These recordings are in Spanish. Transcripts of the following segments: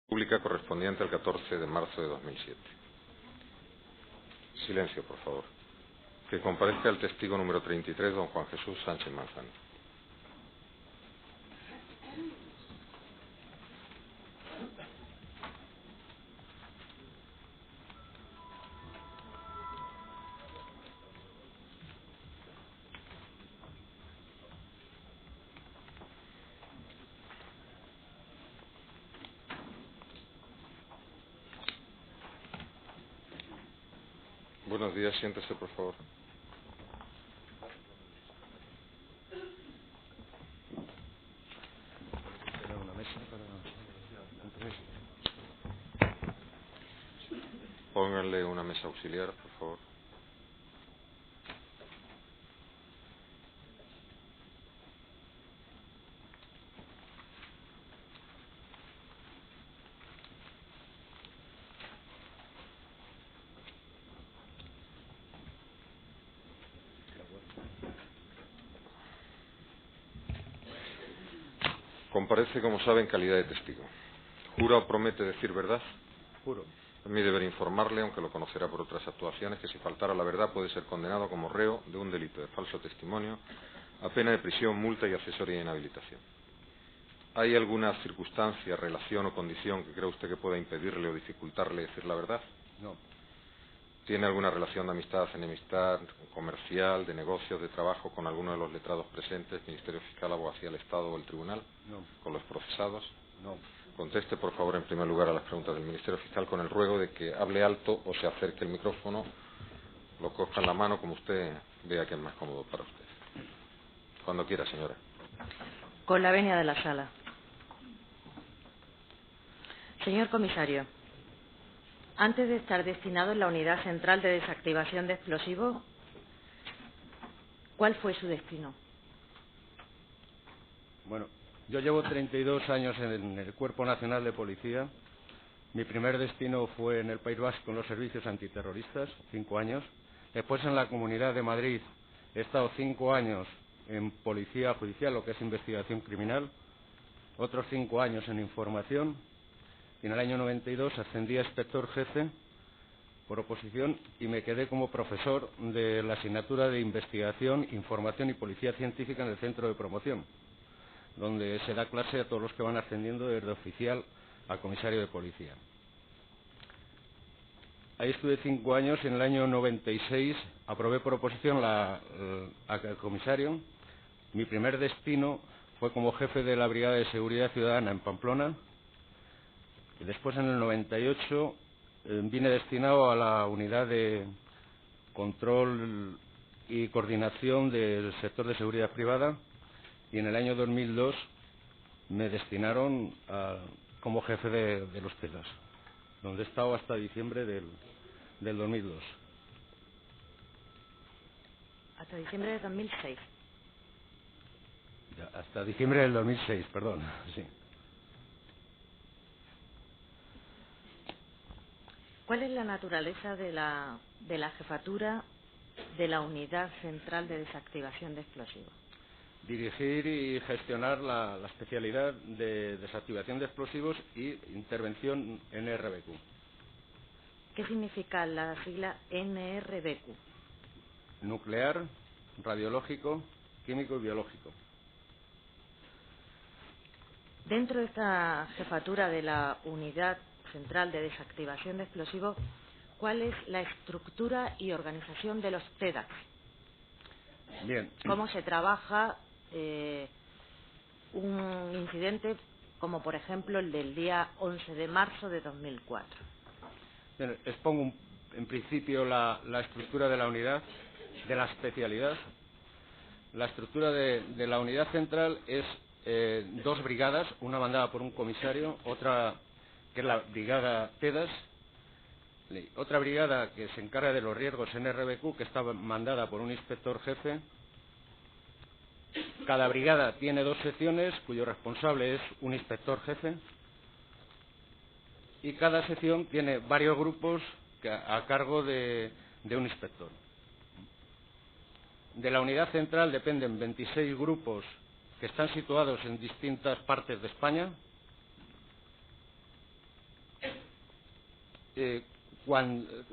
Pública correspondiente al 14 de marzo de 2007. Silencio, por favor. Que comparezca el testigo número 33, don Juan Jesús Sánchez Manzano. Buenos días, siéntese, por favor. Pónganle una mesa auxiliar, por favor. Comparece, como sabe, en calidad de testigo. ¿Jura o promete decir verdad? Juro. Es mi deber informarle, aunque lo conocerá por otras actuaciones, que si faltara la verdad puede ser condenado como reo de un delito de falso testimonio a pena de prisión, multa y accesoria de inhabilitación. ¿Hay alguna circunstancia, relación o condición que crea usted que pueda impedirle o dificultarle decir la verdad? No. ¿Tiene alguna relación de amistad, enemistad, comercial, de negocios, de trabajo con alguno de los letrados presentes, Ministerio Fiscal, Abogacía del Estado o el Tribunal? No. ¿Con los procesados? No. Conteste, por favor, en primer lugar a las preguntas del Ministerio Fiscal con el ruego de que hable alto o se acerque el micrófono, lo coja en la mano como usted vea que es más cómodo para usted. Cuando quiera, señora. Con la venia de la sala. Señor comisario, antes de estar destinado en la Unidad Central de Desactivación de Explosivos, ¿cuál fue su destino? Bueno, yo llevo 32 años en el Cuerpo Nacional de Policía. Mi primer destino fue en el País Vasco en los servicios antiterroristas, 5 años. Después en la Comunidad de Madrid he estado 5 años en Policía Judicial, lo que es investigación criminal. Otros 5 años en información. Y en el año 92 ascendí a inspector jefe por oposición y me quedé como profesor de la asignatura de investigación, información y policía científica en el centro de promoción, donde se da clase a todos los que van ascendiendo desde oficial a comisario de policía. Ahí estuve 5 años y en el año 96 aprobé por oposición a comisario. Mi primer destino fue como jefe de la Brigada de Seguridad Ciudadana en Pamplona. Y después, en el 98, vine destinado a la unidad de control y coordinación del sector de seguridad privada. Y en el año 2002 me destinaron como jefe de los TELAS, donde he estado hasta diciembre del 2002. Hasta diciembre de 2006. Ya, hasta diciembre del 2006, perdón. Sí. ¿Cuál es la naturaleza de la jefatura de la Unidad Central de Desactivación de Explosivos? Dirigir y gestionar la especialidad de desactivación de explosivos y intervención NRBQ. ¿Qué significa la sigla NRBQ? Nuclear, radiológico, químico y biológico. Dentro de esta jefatura de la Unidad Central de Desactivación de Explosivos, ¿cuál es la estructura y organización de los TEDAX? Bien. ¿Cómo se trabaja un incidente como, por ejemplo, el del día 11 de marzo de 2004? Bien, expongo en principio la estructura de la unidad, de la especialidad. La estructura de la unidad central es 2 brigadas, una mandada por un comisario, otra que es la brigada TEDAS, otra brigada que se encarga de los riesgos NRBQ, que está mandada por un inspector jefe. Cada brigada tiene 2 secciones, cuyo responsable es un inspector jefe, y cada sección tiene varios grupos a cargo de un inspector. De la unidad central dependen 26 grupos que están situados en distintas partes de España.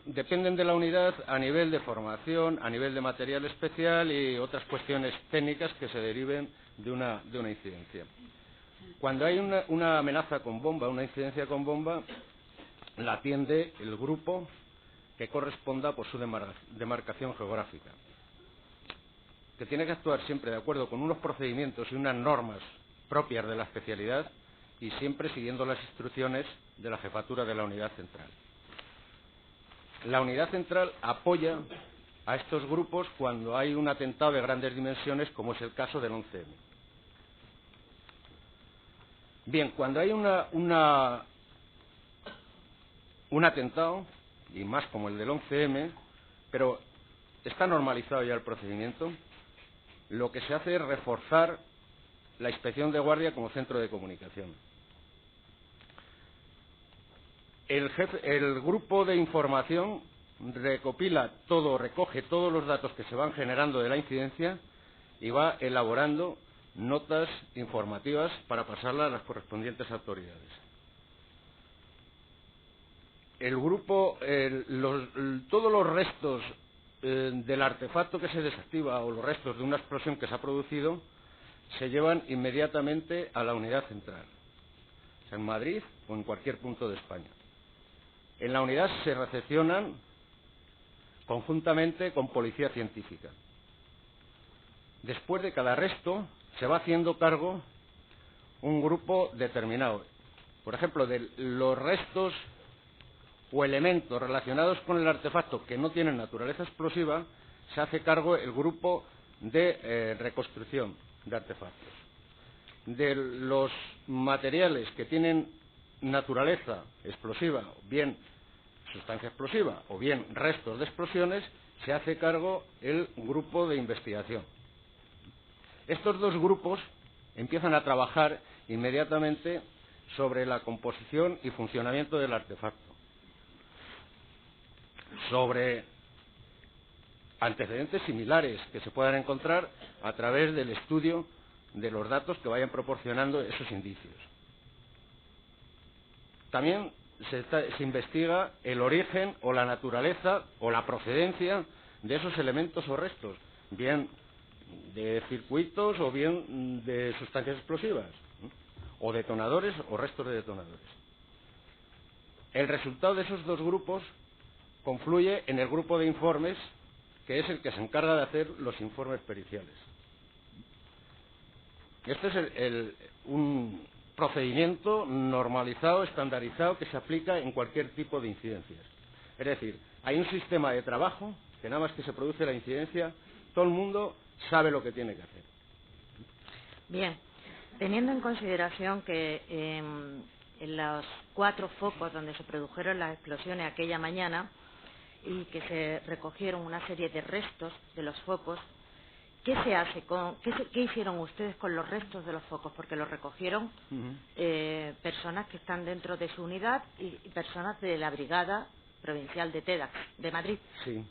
dependen de la unidad a nivel de formación, a nivel de material especial y otras cuestiones técnicas que se deriven de una incidencia. Cuando hay una amenaza con bomba, una incidencia con bomba, la atiende el grupo que corresponda por su demarcación geográfica, que tiene que actuar siempre de acuerdo con unos procedimientos y unas normas propias de la especialidad y siempre siguiendo las instrucciones de la jefatura de la unidad central. La unidad central apoya a estos grupos cuando hay un atentado de grandes dimensiones, como es el caso del 11M. Bien, cuando hay un atentado, y más como el del 11M, pero está normalizado ya el procedimiento, lo que se hace es reforzar la inspección de guardia como centro de comunicación. El grupo de información recoge todos los datos que se van generando de la incidencia y va elaborando notas informativas para pasarlas a las correspondientes autoridades. El grupo, todos los restos del artefacto que se desactiva o los restos de una explosión que se ha producido se llevan inmediatamente a la unidad central, sea en Madrid o en cualquier punto de España. En la unidad se recepcionan conjuntamente con policía científica. Después de cada resto se va haciendo cargo un grupo determinado. Por ejemplo, de los restos o elementos relacionados con el artefacto que no tienen naturaleza explosiva, se hace cargo el grupo de reconstrucción de artefactos. De los materiales que tienen naturaleza explosiva, bien sustancia explosiva o bien restos de explosiones, se hace cargo el grupo de investigación. Estos dos grupos empiezan a trabajar inmediatamente sobre la composición y funcionamiento del artefacto, sobre antecedentes similares que se puedan encontrar a través del estudio de los datos que vayan proporcionando esos indicios. También se investiga el origen o la naturaleza o la procedencia de esos elementos o restos, bien de circuitos o bien de sustancias explosivas, o detonadores o restos de detonadores. El resultado de esos dos grupos confluye en el grupo de informes, que es el que se encarga de hacer los informes periciales. Este es un procedimiento normalizado, estandarizado, que se aplica en cualquier tipo de incidencias. Es decir, hay un sistema de trabajo que nada más que se produce la incidencia, todo el mundo sabe lo que tiene que hacer. Bien, teniendo en consideración que en los 4 focos donde se produjeron las explosiones aquella mañana y que se recogieron una serie de restos de los focos, ¿qué se hace qué hicieron ustedes con los restos de los focos? Porque los recogieron personas que están dentro de su unidad y personas de la Brigada Provincial de TEDx de Madrid. Sí.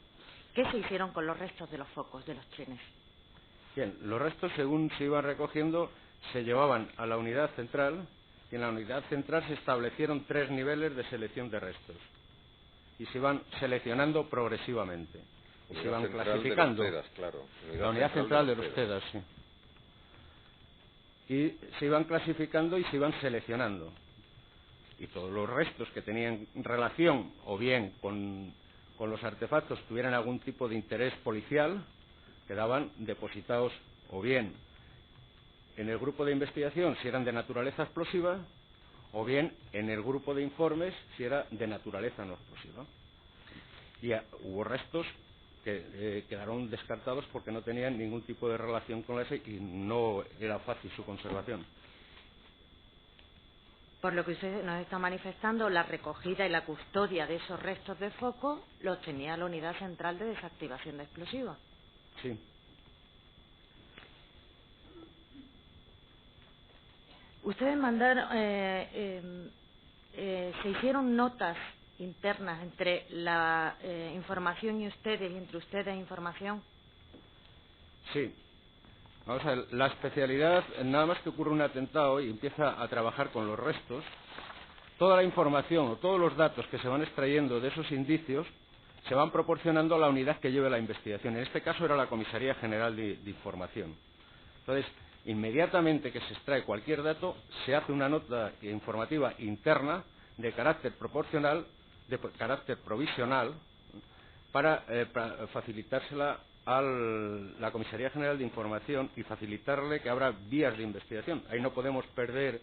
¿Qué se hicieron con los restos de los focos de los trenes? Bien, los restos, según se iban recogiendo, se llevaban a la unidad central, y en la unidad central se establecieron 3 niveles de selección de restos y se iban seleccionando progresivamente. Y se iban clasificando. De los TEDx, claro. La unidad central de los TEDx, sí. Y se iban clasificando y se iban seleccionando. Y todos los restos que tenían relación, o bien con los artefactos, tuvieran algún tipo de interés policial, quedaban depositados o bien en el grupo de investigación si eran de naturaleza explosiva, o bien en el grupo de informes si era de naturaleza no explosiva. Y hubo restos que quedaron descartados porque no tenían ningún tipo de relación con ese y no era fácil su conservación. Por lo que usted nos está manifestando, la recogida y la custodia de esos restos de foco los tenía la Unidad Central de Desactivación de Explosivos. Sí. Ustedes mandaron, se hicieron notas internas entre la información y ustedes, y entre ustedes e información. Sí. Vamos a ver, la especialidad, nada más que ocurre un atentado y empieza a trabajar con los restos, toda la información o todos los datos que se van extrayendo de esos indicios se van proporcionando a la unidad que lleve la investigación. En este caso era la Comisaría General de Información. Entonces, inmediatamente que se extrae cualquier dato, se hace una nota informativa interna de carácter proporcional, de carácter provisional, para facilitársela a la Comisaría General de Información y facilitarle que abra vías de investigación. Ahí no podemos perder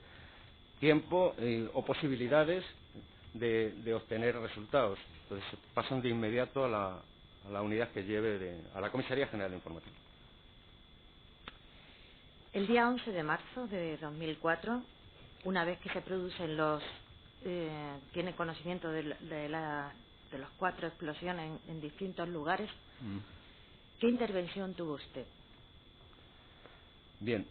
tiempo o posibilidades de obtener resultados. Entonces pasan de inmediato a la unidad que lleve a la Comisaría General de Información. El día 11 de marzo de 2004, una vez que se producen tiene conocimiento de las 4 explosiones en distintos lugares, ¿qué intervención tuvo usted? Bien.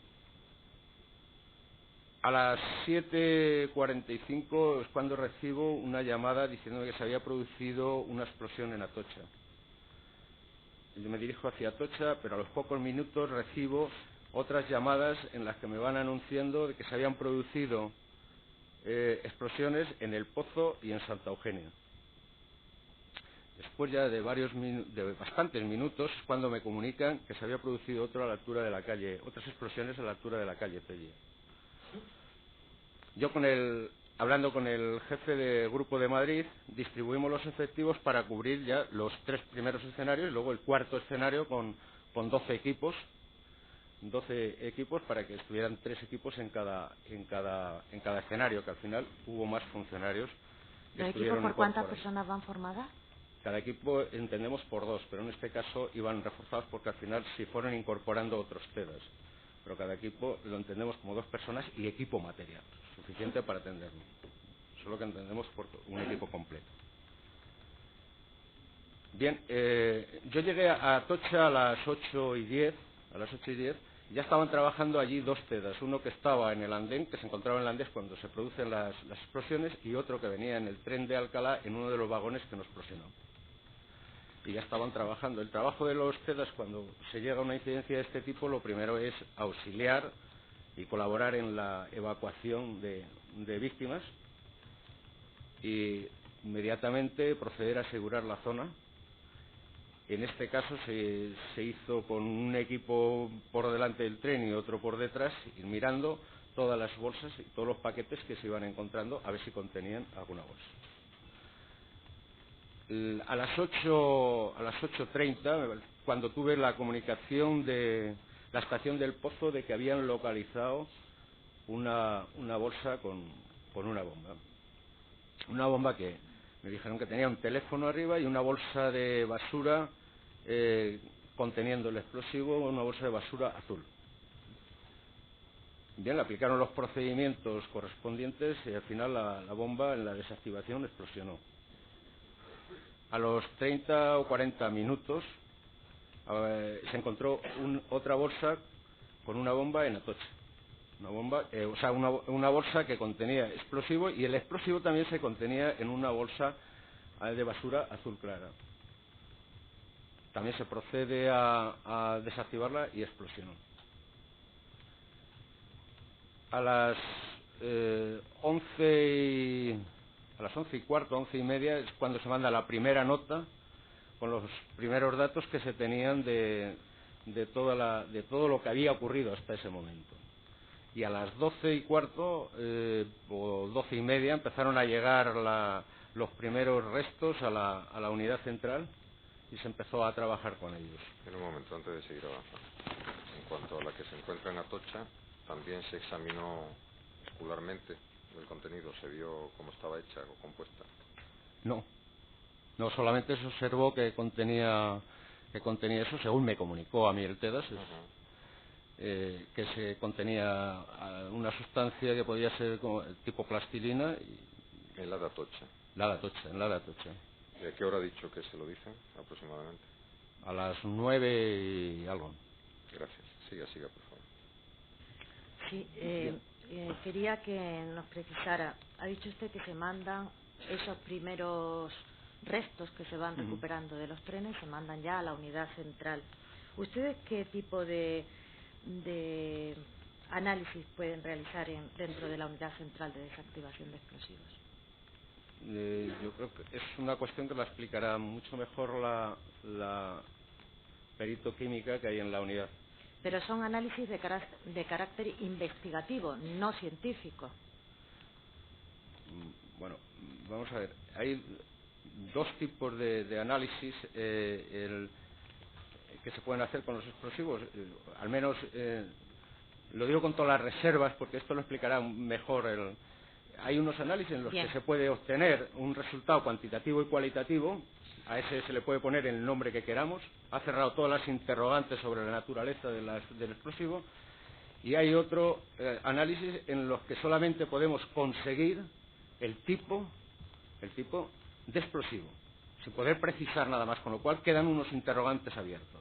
A las 7:45 es cuando recibo una llamada diciéndome que se había producido una explosión en Atocha. Yo me dirijo hacia Atocha, pero a los pocos minutos recibo otras llamadas en las que me van anunciando de que se habían producido explosiones en El Pozo y en Santa Eugenia. Después ya de bastantes minutos es cuando me comunican que se había producido otras explosiones a la altura de la calle Pella. Yo hablando con el jefe de Grupo de Madrid, distribuimos los efectivos para cubrir ya los 3 primeros escenarios y luego el 4.º escenario con 12 equipos. 12 equipos para que estuvieran 3 equipos en cada escenario, que al final hubo más funcionarios. ¿Los equipos por cuántas personas van formadas? Cada equipo entendemos por 2, pero en este caso iban reforzados porque al final se fueron incorporando otros TEDAS. Pero cada equipo lo entendemos como 2 personas y equipo material, suficiente para atenderlo. Eso es lo que entendemos por un equipo completo. Bien, yo llegué a Atocha a las 8:10. A las 8:10 ya estaban trabajando allí 2 TEDAS, uno que estaba en el andén, que se encontraba en el andén cuando se producen las explosiones, y otro que venía en el tren de Alcalá en uno de los vagones que nos explosionó. Y ya estaban trabajando. El trabajo de los TEDAS cuando se llega a una incidencia de este tipo, lo primero es auxiliar y colaborar en la evacuación de víctimas y inmediatamente proceder a asegurar la zona. En este caso se hizo con un equipo por delante del tren y otro por detrás, ir mirando todas las bolsas y todos los paquetes que se iban encontrando a ver si contenían alguna bolsa. A las 8:30, cuando tuve la comunicación de la estación del Pozo de que habían localizado una bolsa con una bomba. Una bomba que me dijeron que tenía un teléfono arriba y una bolsa de basura conteniendo el explosivo, una bolsa de basura azul. Bien, le aplicaron los procedimientos correspondientes y al final la bomba en la desactivación explosionó. A los 30 o 40 minutos se encontró otra bolsa con una bomba en Atocha. Una bolsa que contenía explosivo, y el explosivo también se contenía en una bolsa de basura azul clara. También se procede a desactivarla y explosionó. A las 11:15, 11:30 es cuando se manda la primera nota con los primeros datos que se tenían de todo lo que había ocurrido hasta ese momento. Y a las 12:15 o 12:30 empezaron a llegar los primeros restos a la unidad central y se empezó a trabajar con ellos. En un momento, antes de seguir avanzando, en cuanto a la que se encuentra en Atocha, también se examinó escolarmente el contenido, se vio cómo estaba hecha o compuesta. No, solamente se observó que contenía eso, según me comunicó a mí el TEDAS, que se contenía una sustancia que podía ser como tipo plastilina. En la de Atocha. En la de Atocha. ¿Y a qué hora ha dicho que se lo dicen aproximadamente? A las 9 y algo. Gracias. Siga, por favor. Sí, quería que nos precisara. Ha dicho usted que se mandan esos primeros restos que se van recuperando de los trenes, se mandan ya a la unidad central. ¿Ustedes qué tipo de análisis pueden realizar dentro de la unidad central de desactivación de explosivos? yo creo que es una cuestión que la explicará mucho mejor la perito-química que hay en la unidad. Pero son análisis de carácter investigativo, no científico. Bueno, vamos a ver. Hay dos tipos de análisis que se pueden hacer con los explosivos. Al menos lo digo con todas las reservas porque esto lo explicará mejor. Hay unos análisis en los Bien. que se puede obtener un resultado cuantitativo y cualitativo. A ese se le puede poner el nombre que queramos. Ha cerrado todas las interrogantes sobre la naturaleza del explosivo. Y hay otro análisis en los que solamente podemos conseguir el tipo de explosivo, sin poder precisar nada más, con lo cual quedan unos interrogantes abiertos.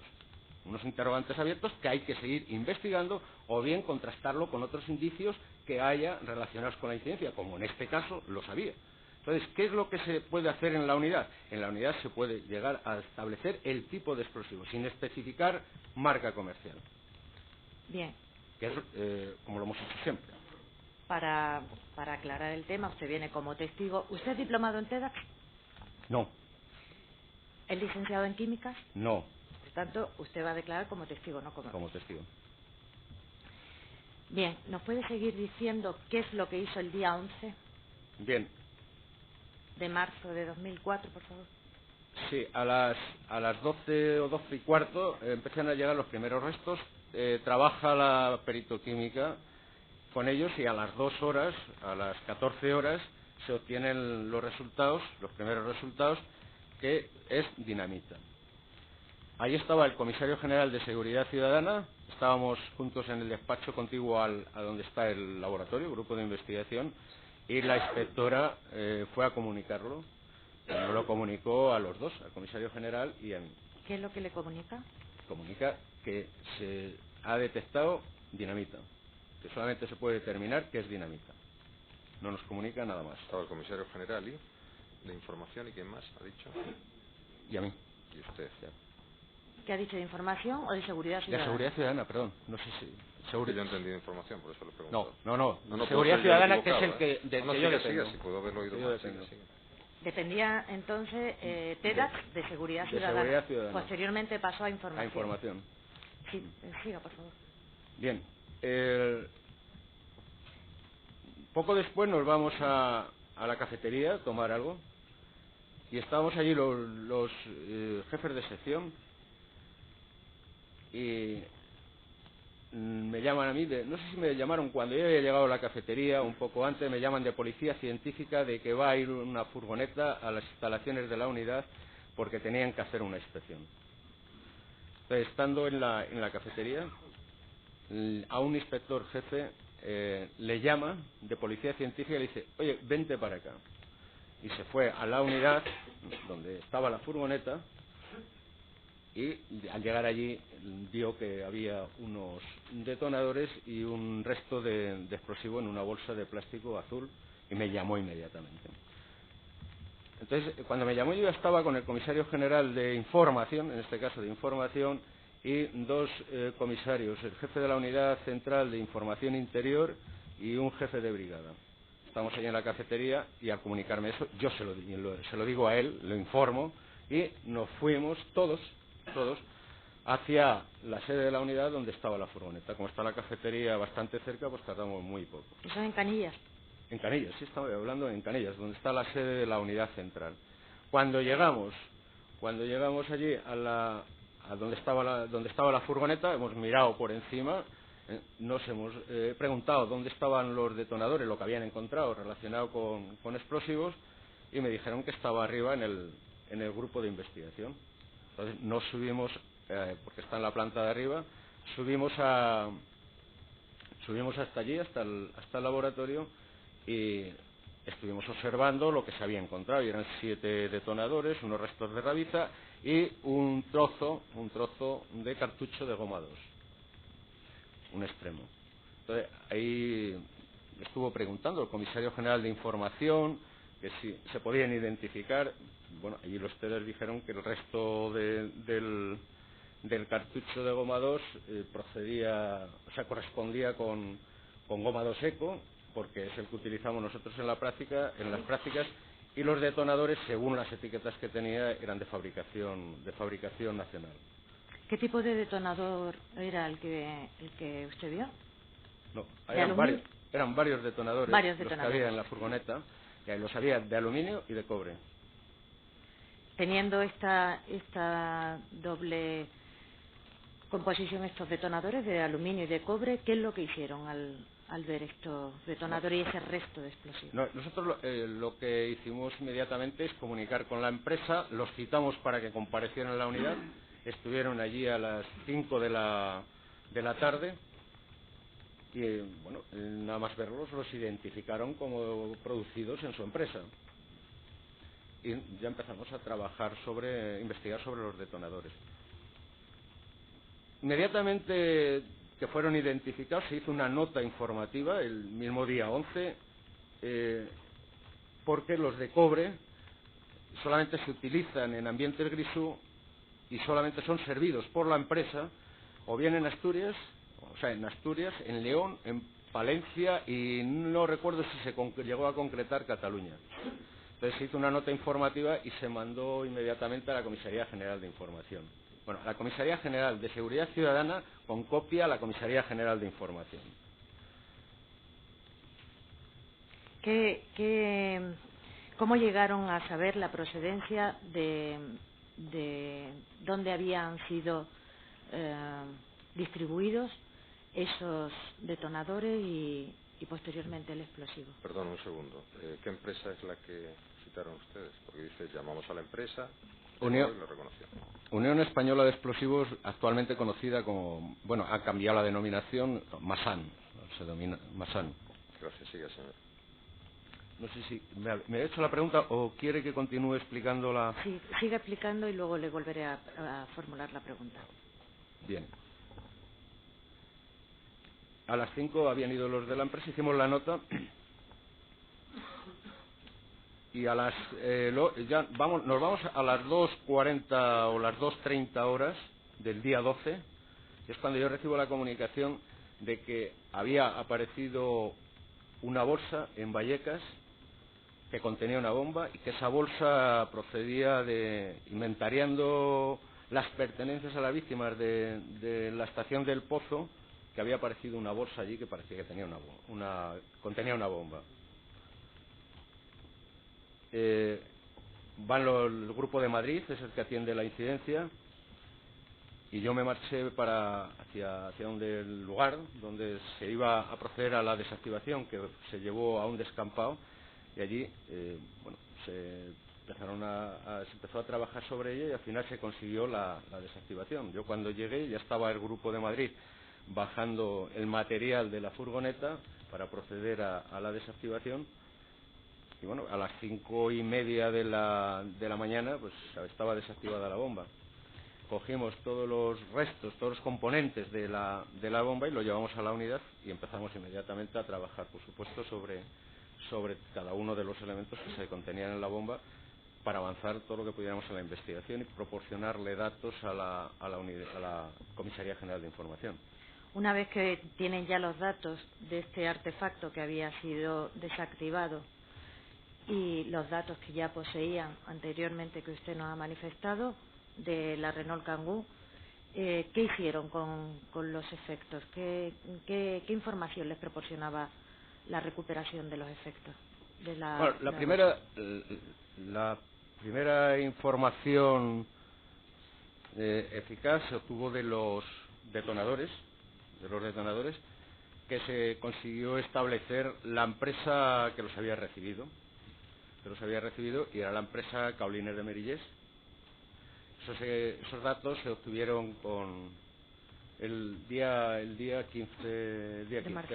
Unos interrogantes abiertos que hay que seguir investigando o bien contrastarlo con otros indicios que haya relacionados con la incidencia, como en este caso los había. Entonces, ¿qué es lo que se puede hacer en la unidad? En la unidad se puede llegar a establecer el tipo de explosivo, sin especificar marca comercial. Bien. Que es como lo hemos hecho siempre. Para aclarar el tema, usted viene como testigo. ¿Usted es diplomado en TEDx? No. ¿Es licenciado en químicas? No. Por tanto, usted va a declarar como testigo, no como testigo. Bien, ¿nos puede seguir diciendo qué es lo que hizo el día 11 Bien. de marzo de 2004, por favor? Sí, a las 12 o 12 y cuarto empiezan a llegar los primeros restos. Trabaja la peritoquímica con ellos y a las 2 horas, a las 14 horas, se obtienen los primeros resultados, que es dinamita. Ahí estaba el comisario general de Seguridad Ciudadana, estábamos juntos en el despacho contiguo a donde está el laboratorio, grupo de investigación, y la inspectora fue a comunicarlo. Nos lo comunicó a los dos, al comisario general y a mí. ¿Qué es lo que le comunica? Comunica que se ha detectado dinamita, que solamente se puede determinar que es dinamita. No nos comunica nada más. Estaba el comisario general de información y quién más ha dicho. Y a mí. Y usted. Ya. ¿Qué ha dicho, de información o de seguridad ciudadana? De seguridad ciudadana, perdón. No sé si... Yo he entendido información, por eso lo he preguntado. No. Seguridad ciudadana, que es el que... yo dependo. Si puedo haberlo oído mal, siga. Dependía entonces TEDx de seguridad ciudadana. Seguridad ciudadana. Posteriormente pasó a información. A información. Sí, siga, por favor. Bien. Poco después nos vamos a la cafetería a tomar algo y estábamos allí los jefes de sección y me llaman a mí, no sé si me llamaron cuando yo había llegado a la cafetería, un poco antes, me llaman de policía científica de que va a ir una furgoneta a las instalaciones de la unidad porque tenían que hacer una inspección. Entonces, estando en la cafetería, a un inspector jefe le llama de policía científica y le dice: oye, vente para acá. Y se fue a la unidad donde estaba la furgoneta y al llegar allí vio que había unos detonadores y un resto de explosivo en una bolsa de plástico azul y me llamó inmediatamente. Entonces, cuando me llamó, yo ya estaba con el comisario general de información, en este caso de información, y dos comisarios, el jefe de la unidad central de información interior y un jefe de brigada. Estamos allí en la cafetería y al comunicarme eso, yo se lo digo a él, lo informo, y nos fuimos todos hacia la sede de la unidad donde estaba la furgoneta. Como está la cafetería bastante cerca, pues tardamos muy poco. ¿Eso en Canillas? En Canillas, sí, estaba hablando en Canillas, donde está la sede de la unidad central. Cuando llegamos allí a donde estaba la furgoneta, hemos mirado por encima, nos hemos preguntado dónde estaban los detonadores, lo que habían encontrado relacionado con explosivos, y me dijeron que estaba arriba en el grupo de investigación. Entonces nos subimos, porque está en la planta de arriba, subimos hasta allí, hasta el laboratorio, y estuvimos observando lo que se había encontrado, y eran 7 detonadores, unos restos de rabiza y un trozo de cartucho de goma 2, un extremo. Entonces ahí estuvo preguntando el comisario general de información que si se podían identificar. Bueno, allí los TEDx dijeron que el resto del cartucho de goma 2 correspondía con goma 2 eco, porque es el que utilizamos nosotros en las prácticas, y los detonadores, según las etiquetas que tenía, eran de fabricación nacional. ¿Qué tipo de detonador era el que usted vio? No, ¿De eran varios detonadores, varios los detonadores que había en la furgoneta, y los había de aluminio y de cobre. Teniendo esta doble composición, estos detonadores de aluminio y de cobre, ¿qué es lo que hicieron al ver estos detonadores y ese resto de explosivos? No, nosotros lo que hicimos inmediatamente es comunicar con la empresa, los citamos para que comparecieran en la unidad, estuvieron allí a las 5 de la tarde y, bueno, nada más verlos los identificaron como producidos en su empresa. Y ya empezamos a investigar sobre los detonadores. Inmediatamente que fueron identificados se hizo una nota informativa el mismo día 11, porque los de cobre solamente se utilizan en ambientes grisú y solamente son servidos por la empresa o bien en Asturias, en León, en Palencia y no recuerdo si se llegó a concretar Cataluña. Entonces se hizo una nota informativa y se mandó inmediatamente a la Comisaría General de Información. Bueno, la Comisaría General de Seguridad Ciudadana con copia a la Comisaría General de Información. ¿Cómo llegaron a saber la procedencia de dónde habían sido distribuidos esos detonadores y posteriormente el explosivo? Perdón, un segundo. ¿Qué empresa es la que citaron ustedes? Porque dice, llamamos a la empresa y lo reconoció. Unión Española de Explosivos, actualmente conocida como, bueno, ha cambiado la denominación, Masan, se denomina Masan. Gracias, siga, señor. No sé si me ha hecho la pregunta o quiere que continúe explicando la... Sí, siga explicando y luego le volveré a formular la pregunta. Bien. A las 5 habían ido los de la empresa, hicimos la nota y a las nos vamos a las 2:40 o las 2:30 horas del día 12, y es cuando yo recibo la comunicación de que había aparecido una bolsa en Vallecas que contenía una bomba y que esa bolsa procedía de inventariando las pertenencias a las víctimas de la estación del Pozo, que había aparecido una bolsa allí que parecía que tenía contenía una bomba. El grupo de Madrid, es el que atiende la incidencia, y yo me marché hacia el lugar donde se iba a proceder a la desactivación, que se llevó a un descampado, y allí se empezó a trabajar sobre ella y al final se consiguió la desactivación. Yo cuando llegué ya estaba el grupo de Madrid bajando el material de la furgoneta para proceder a la desactivación. Y bueno, a las 5:30 de la mañana pues estaba desactivada la bomba. Cogimos todos los restos, todos los componentes de la bomba y lo llevamos a la unidad y empezamos inmediatamente a trabajar, por supuesto, sobre cada uno de los elementos que se contenían en la bomba para avanzar todo lo que pudiéramos en la investigación y proporcionarle datos a la Comisaría General de Información. Una vez que tienen ya los datos de este artefacto que había sido desactivado y los datos que ya poseían anteriormente que usted nos ha manifestado de la Renault Kangoo, ¿qué hicieron con los efectos? ¿Qué información les proporcionaba la recuperación de los efectos? La primera información eficaz se obtuvo de los detonadores, que se consiguió establecer la empresa que los había recibido, y era la empresa Caoliner de Merillés. Esos datos se obtuvieron el día 15,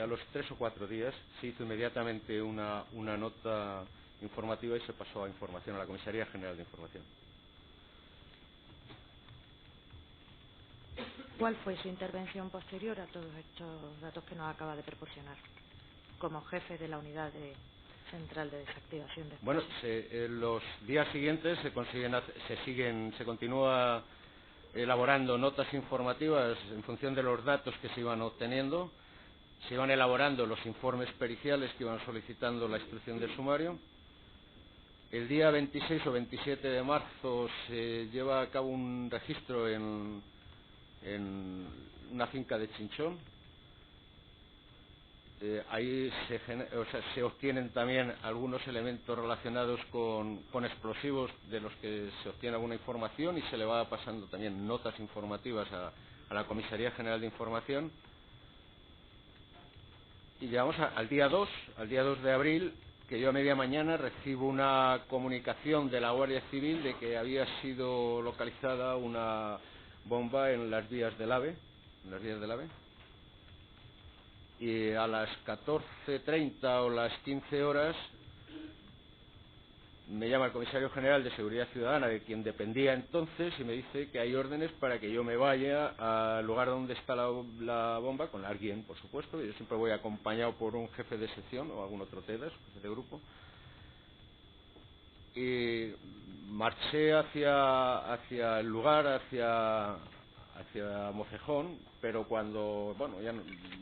a los 3 o 4 días se hizo inmediatamente una nota informativa y se pasó a información a la Comisaría General de Información. ¿Cuál fue su intervención posterior a todos estos datos que nos acaba de proporcionar como jefe de la unidad central de desactivación de explosivos? En los días siguientes se continúa elaborando notas informativas en función de los datos que se iban obteniendo, se iban elaborando los informes periciales que iban solicitando la instrucción del sumario El día 26 o 27 de marzo se lleva a cabo un registro en una finca de Chinchón. Ahí se obtienen también algunos elementos relacionados con explosivos de los que se obtiene alguna información, y se le va pasando también notas informativas a la Comisaría General de Información. Y llegamos al día 2 de abril, que yo a media mañana recibo una comunicación de la Guardia Civil de que había sido localizada una bomba en las vías del AVE, y a las 14:30 o las 15 horas me llama el comisario general de Seguridad Ciudadana, de quien dependía entonces, y me dice que hay órdenes para que yo me vaya al lugar donde está la bomba, con alguien, por supuesto. Yo siempre voy acompañado por un jefe de sección o algún otro TEDAS, jefe de grupo. Y marché hacia el lugar, hacia Mocejón, pero cuando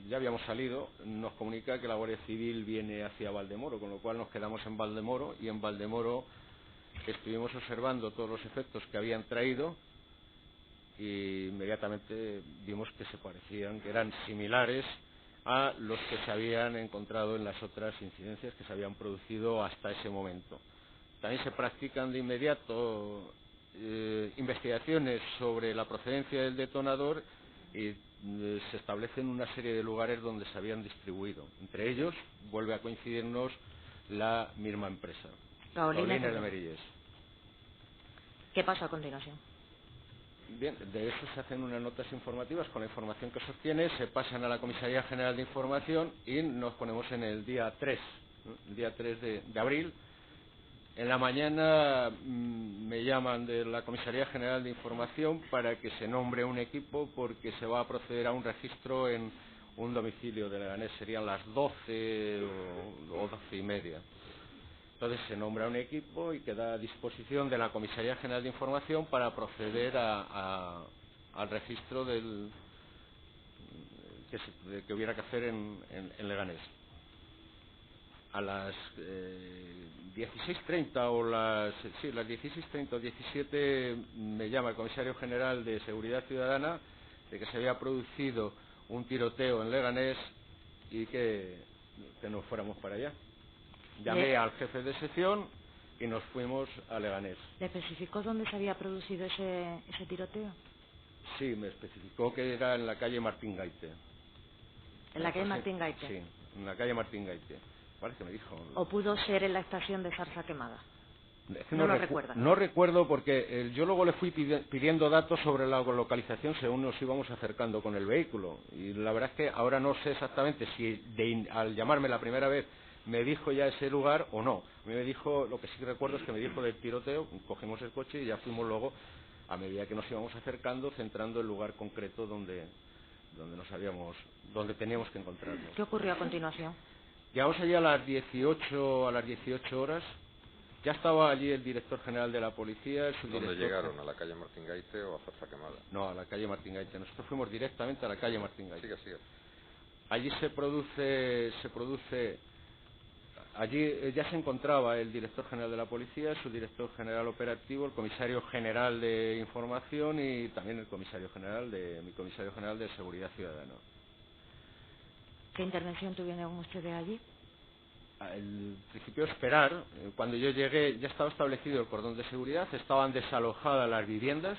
ya habíamos salido, nos comunica que la Guardia Civil viene hacia Valdemoro, con lo cual nos quedamos en Valdemoro, y en Valdemoro estuvimos observando todos los efectos que habían traído, y inmediatamente vimos que se parecían, que eran similares a los que se habían encontrado en las otras incidencias que se habían producido hasta ese momento. También se practican de inmediato investigaciones sobre la procedencia del detonador, y se establecen una serie de lugares donde se habían distribuido. Entre ellos vuelve a coincidirnos la misma empresa, Gaolines de Merillés. ¿Qué pasa a continuación? Bien, de eso se hacen unas notas informativas con la información que se obtiene, se pasan a la Comisaría General de Información y nos ponemos en el día 3, ¿no? El día 3 de abril. En la mañana me llaman de la Comisaría General de Información para que se nombre un equipo, porque se va a proceder a un registro en un domicilio de Leganés. Serían las 12 o 12:30. Entonces se nombra un equipo y queda a disposición de la Comisaría General de Información para proceder al registro que hubiera que hacer en Leganés. A las 16:30 o las 16:30 o 17 me llama el comisario general de Seguridad Ciudadana de que se había producido un tiroteo en Leganés y que nos fuéramos para allá. Llamé al jefe de sección y nos fuimos a Leganés. ¿Le especificó dónde se había producido ese tiroteo? Sí, me especificó que era en la calle Martín Gaite. ¿En la calle Martín Gaite? Sí, en la calle Martín Gaite. Parece que me dijo. ¿O pudo ser en la estación de Zarza Quemada? No lo recuerda. No recuerdo, porque yo luego le fui pidiendo datos sobre la localización según nos íbamos acercando con el vehículo. Y la verdad es que ahora no sé exactamente si al llamarme la primera vez me dijo ya ese lugar o no. A mí me dijo, lo que sí recuerdo es que me dijo del tiroteo, cogimos el coche y ya fuimos luego, a medida que nos íbamos acercando, centrando el lugar concreto donde teníamos que encontrarnos. ¿Qué ocurrió a continuación? Llegamos allí a las 18 horas. Ya estaba allí el director general de la policía. ¿Dónde llegaron? ¿A la calle Martín Gaite o a Zarza Quemada? No, a la calle Martín Gaite. Nosotros fuimos directamente a la calle Martín Gaite. Sigue. Allí allí ya se encontraba el director general de la policía, su director general operativo, el comisario general de información y también mi comisario general de seguridad ciudadana. ¿Qué intervención tuvieron ustedes allí? Al principio esperar. Cuando yo llegué ya estaba establecido el cordón de seguridad, estaban desalojadas las viviendas.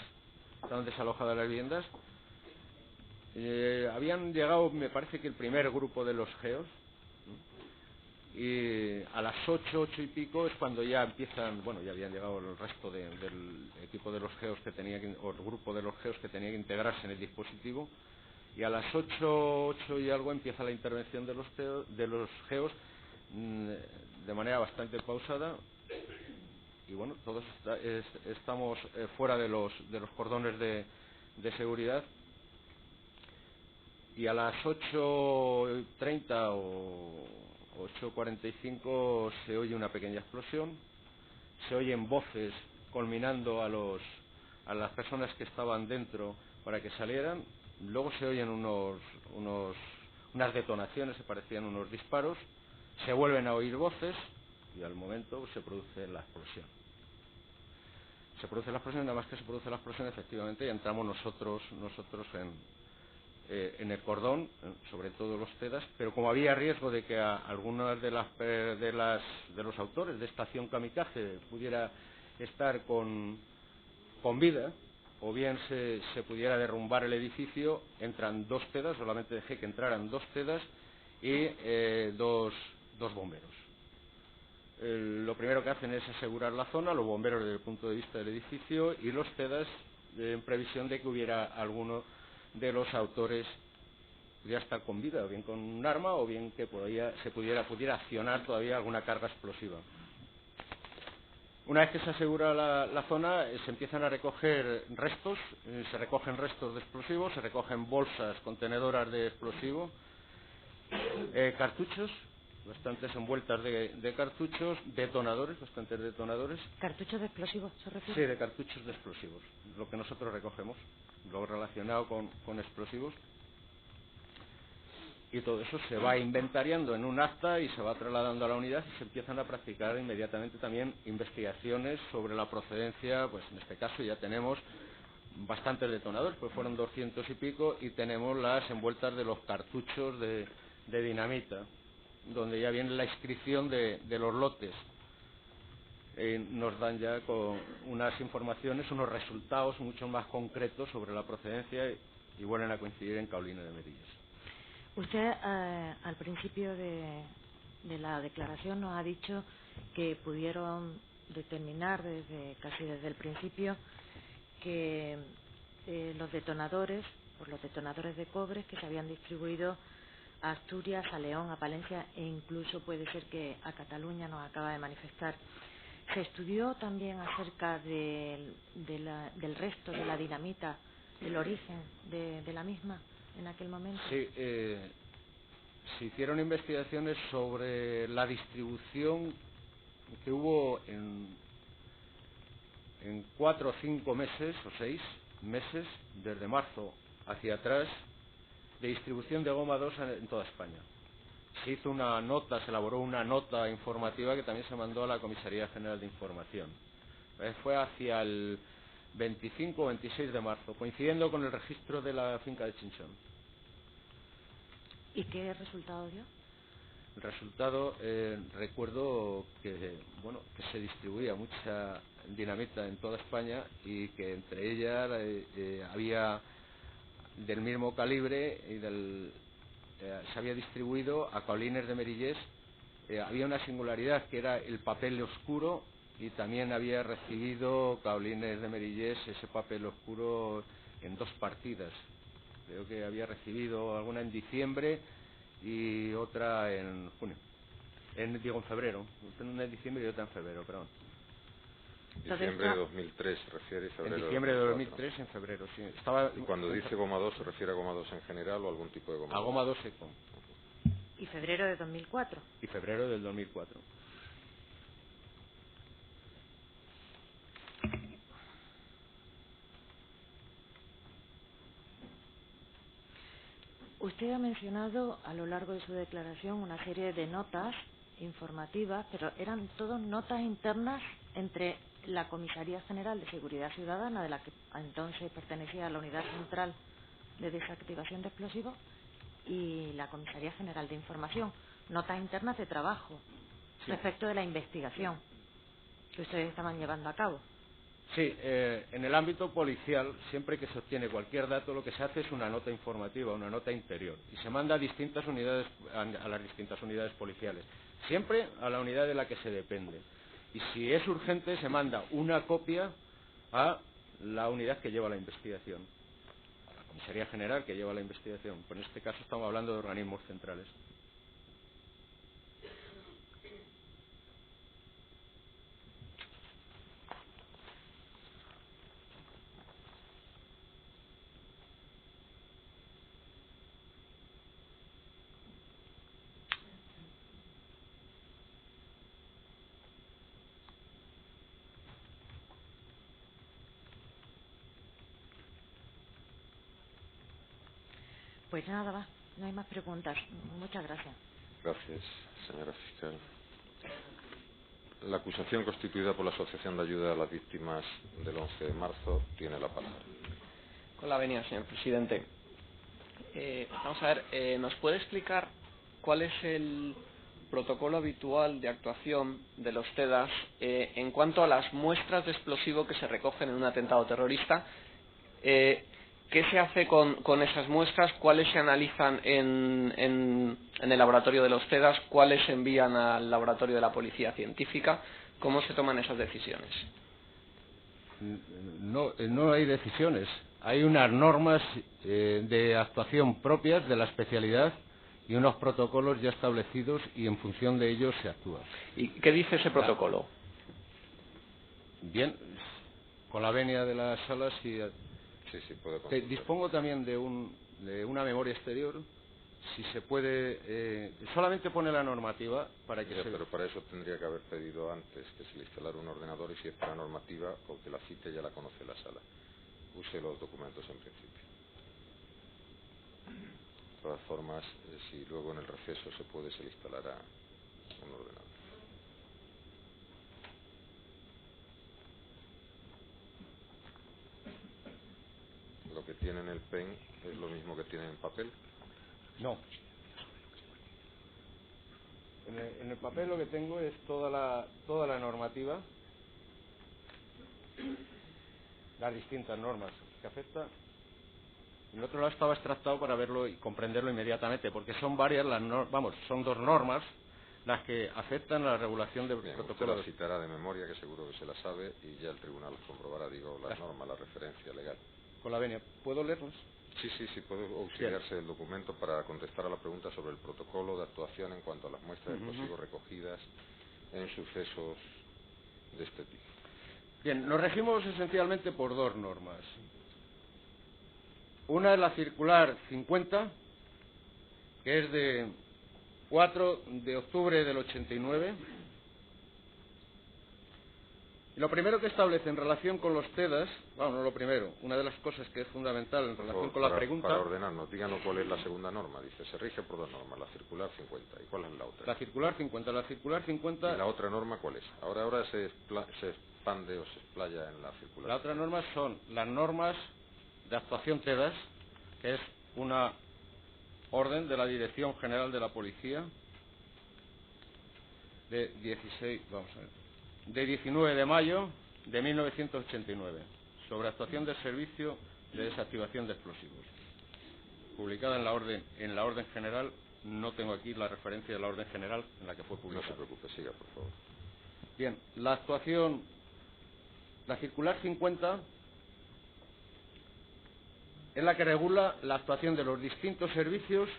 Habían llegado, me parece que el primer grupo de los geos, y a las 8 y pico es cuando ya empiezan, ya habían llegado el resto del equipo de los geos o el grupo de los geos que tenía que integrarse en el dispositivo, y a las 8 y algo empieza la intervención de los geos de manera bastante pausada, y todos estamos fuera de los cordones de seguridad. Y a las 8:30 o 8:45 se oye una pequeña explosión, se oyen voces culminando a las personas que estaban dentro para que salieran, luego se oyen unas detonaciones, se parecían unos disparos, se vuelven a oír voces, y al momento se produce la explosión. Se produce la explosión, nada más que se produce la explosión, efectivamente, y entramos nosotros en el cordón, sobre todo los TEDAS, pero como había riesgo de que algunas de los autores de esta acción kamikaze pudiera estar con vida, o bien se pudiera derrumbar el edificio, entran 2 TEDAS, solamente dejé que entraran 2 TEDAS y dos bomberos. Lo primero que hacen es asegurar la zona, los bomberos desde el punto de vista del edificio, y los TEDAS en previsión de que hubiera alguno de los autores pudiera estar con vida, o bien con un arma, o bien que pudiera accionar todavía alguna carga explosiva. Una vez que se asegura la zona, se empiezan a recoger restos, se recogen restos de explosivos, se recogen bolsas contenedoras de explosivo, cartuchos, bastantes envueltas de cartuchos, detonadores, bastantes detonadores. ¿Cartuchos de explosivos se refiere? Sí, de cartuchos de explosivos, lo que nosotros recogemos, lo relacionado con explosivos. Y todo eso se va inventariando en un acta y se va trasladando a la unidad y se empiezan a practicar inmediatamente también investigaciones sobre la procedencia. Pues en este caso ya tenemos bastantes detonadores, pues fueron 200 y pico, y tenemos las envueltas de los cartuchos de dinamita, donde ya viene la inscripción de los lotes. Nos dan ya con unas informaciones, unos resultados mucho más concretos sobre la procedencia y vuelven a coincidir en Caolines de Merilles. Usted al principio de la declaración nos ha dicho que pudieron determinar casi desde el principio que los detonadores de cobre que se habían distribuido a Asturias, a León, a Palencia e incluso puede ser que a Cataluña, nos acaba de manifestar. ¿Se estudió también acerca del resto de la dinamita, del origen de la misma en aquel momento? Sí, se hicieron investigaciones sobre la distribución que hubo en 4 o 5 meses, o 6 meses, desde marzo hacia atrás, de distribución de goma 2 en toda España. Se hizo una nota, se elaboró una nota informativa que también se mandó a la Comisaría General de Información. Fue hacia el 25 o 26 de marzo, coincidiendo con el registro de la finca de Chinchón. ¿Y qué resultado dio? El resultado, recuerdo que se distribuía mucha dinamita en toda España y que entre ellas había del mismo calibre y se había distribuido a Caolines de Merilles. Había una singularidad que era el papel oscuro, y también había recibido Caolines de Merilles ese papel oscuro en 2 partidas. Creo que había recibido alguna en diciembre y otra en junio. En febrero. Una en diciembre y otra en febrero, perdón. Diciembre de 2003 se refiere, febrero en diciembre de 2004. 2003, en febrero, sí. Y cuando dice goma 2, ¿se refiere a goma 2 en general o algún tipo de goma 2? A goma 2 seco. ¿Y febrero de 2004? Y febrero del 2004. Usted ha mencionado a lo largo de su declaración una serie de notas informativas, pero eran todas notas internas entre la Comisaría General de Seguridad Ciudadana, de la que entonces pertenecía a la Unidad Central de Desactivación de Explosivos, y la Comisaría General de Información. Notas internas de trabajo respecto de la investigación que ustedes estaban llevando a cabo. Sí, en el ámbito policial, siempre que se obtiene cualquier dato, lo que se hace es una nota informativa, una nota interior, y se manda a distintas unidades, a las distintas unidades policiales, siempre a la unidad de la que se depende. Y si es urgente, se manda una copia a la unidad que lleva la investigación, a la Comisaría General que lleva la investigación. Pues en este caso estamos hablando de organismos centrales. Pues nada más, no hay más preguntas. Muchas gracias. Gracias, señora fiscal. La acusación constituida por la Asociación de Ayuda a las Víctimas del 11 de marzo tiene la palabra. Con la venia, señor presidente. Vamos a ver, ¿nos puede explicar cuál es el protocolo habitual de actuación de los TEDAS en cuanto a las muestras de explosivo que se recogen en un atentado terrorista? ¿Qué se hace con esas muestras? ¿Cuáles se analizan en el laboratorio de los TEDAS? ¿Cuáles se envían al laboratorio de la Policía Científica? ¿Cómo se toman esas decisiones? No hay decisiones. Hay unas normas de actuación propias de la especialidad y unos protocolos ya establecidos y en función de ellos se actúa. ¿Y qué dice ese protocolo? Bien, con la venia de las salas y... Sí, puede dispongo también de una memoria exterior, si se puede... solamente pone la normativa para que Pero para eso tendría que haber pedido antes que se le instalara un ordenador, y si es para normativa, o que la cite ya la conoce la sala. Use los documentos en principio. De todas formas, si luego en el receso se puede, se le instalará un ordenador. Lo que tiene en el PEN es lo mismo que tiene en papel. No. En el papel lo que tengo es toda la normativa, las distintas normas que afectan. En el otro lado estaba extractado para verlo y comprenderlo inmediatamente, porque son varias son dos normas las que afectan a la regulación de protocolos. Usted la citará de memoria, que seguro que se la sabe, y ya el tribunal comprobará, las normas, la referencia legal. Con la venia, ¿puedo leerlos? Sí, puedo auxiliarse del documento para contestar a la pregunta sobre el protocolo de actuación en cuanto a las muestras de explosivos recogidas en sucesos de este tipo. Bien, nos regimos esencialmente por dos normas. Una es la circular 50, que es de 4 de octubre del 89. Y lo primero que establece en relación con los TEDAS, no lo primero, una de las cosas que es fundamental en relación con la pregunta... Para ordenarnos, díganos cuál es la segunda norma. Dice, se rige por dos normas, la circular 50. ¿Y cuál es la otra? La circular 50. ¿Y la otra norma cuál es? Ahora se expande o se explaya en la circular. La otra norma son las normas de actuación TEDAS, que es una orden de la Dirección General de la Policía de 19 de mayo de 1989, sobre actuación del servicio de desactivación de explosivos, publicada en la orden general. No tengo aquí la referencia de la orden general en la que fue publicada. No se preocupe, siga, por favor. Bien, la circular 50 es la que regula la actuación de los distintos servicios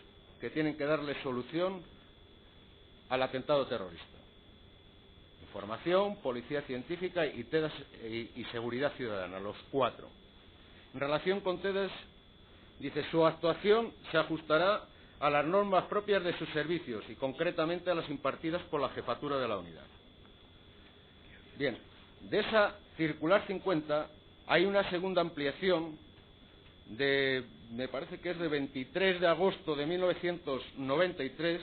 que tienen que darle solución al atentado terrorista. Información, Policía Científica y TEDAS y Seguridad Ciudadana, los cuatro. En relación con TEDAS, dice, su actuación se ajustará a las normas propias de sus servicios y concretamente a las impartidas por la jefatura de la unidad. Bien, de esa circular 50 hay una segunda ampliación me parece que es de 23 de agosto de 1993,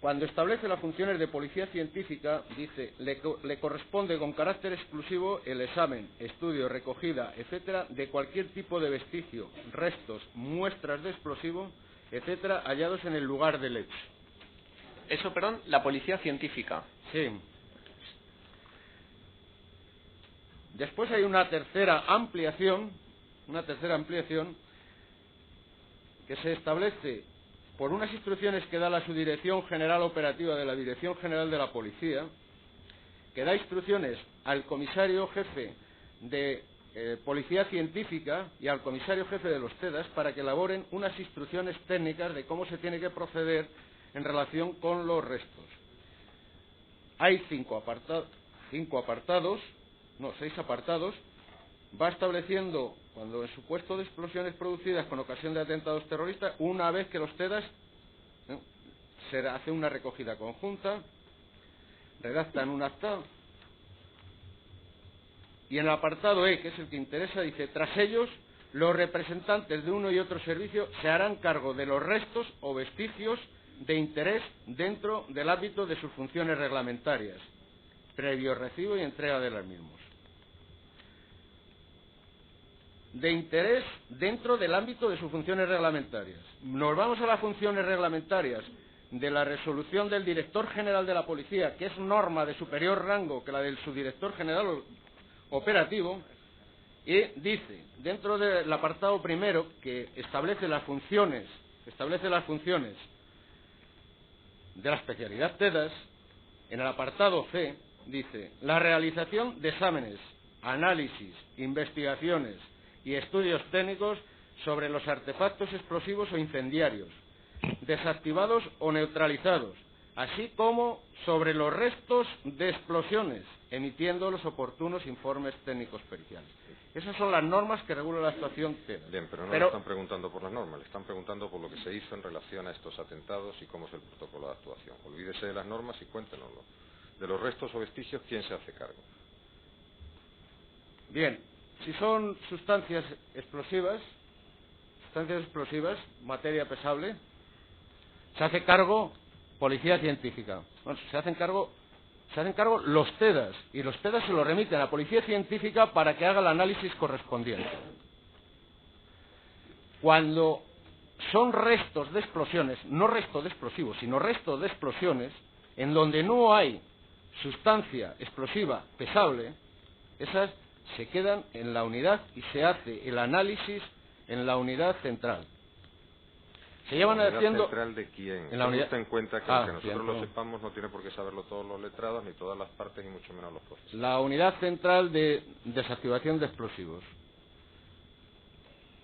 cuando establece las funciones de policía científica. Dice, le corresponde con carácter exclusivo el examen, estudio, recogida, etcétera, de cualquier tipo de vestigio, restos, muestras de explosivo, etcétera, hallados en el lugar del hecho. Eso, perdón, la policía científica. Sí. Después hay una tercera ampliación que se establece por unas instrucciones que da la Subdirección General Operativa de la Dirección General de la Policía, que da instrucciones al comisario jefe de Policía Científica y al comisario jefe de los TEDAS para que elaboren unas instrucciones técnicas de cómo se tiene que proceder en relación con los restos. Hay 6 apartados, va estableciendo, cuando en supuesto de explosiones producidas con ocasión de atentados terroristas, una vez que los TEDAS se hace una recogida conjunta, redactan un acta, y en el apartado E, que es el que interesa, dice, tras ellos, los representantes de uno y otro servicio se harán cargo de los restos o vestigios de interés dentro del ámbito de sus funciones reglamentarias, previo recibo y entrega de las mismos. De interés dentro del ámbito de sus funciones reglamentarias. Nos vamos a las funciones reglamentarias de la resolución del director general de la policía, que es norma de superior rango que la del subdirector general operativo, y dice, dentro del apartado primero, que establece las funciones de la especialidad TEDAS, en el apartado C, dice, la realización de exámenes, análisis, investigaciones y estudios técnicos sobre los artefactos explosivos o incendiarios, desactivados o neutralizados, así como sobre los restos de explosiones, emitiendo los oportunos informes técnicos periciales. Esas son las normas que regulan la actuación TEDAS. Bien, pero no le están preguntando por las normas, le están preguntando por lo que se hizo en relación a estos atentados y cómo es el protocolo de actuación. Olvídese de las normas y cuéntenoslo. De los restos o vestigios, ¿quién se hace cargo? Bien, si son sustancias explosivas, materia pesable, se hace cargo Policía Científica. Bueno, se hacen cargo los TEDAS, y los TEDAS se lo remiten a Policía Científica para que haga el análisis correspondiente. Cuando son restos de explosiones, no resto de explosivos, sino resto de explosiones, en donde no hay sustancia explosiva pesable, esas se quedan en la unidad y se hace el análisis en la unidad central. Se llevan haciendo... ¿La unidad central de quién? En la unidad... Ten en cuenta que aunque nosotros lo sepamos, no tiene por qué saberlo todos los letrados, ni todas las partes, y mucho menos los profesores. La unidad central de desactivación de explosivos.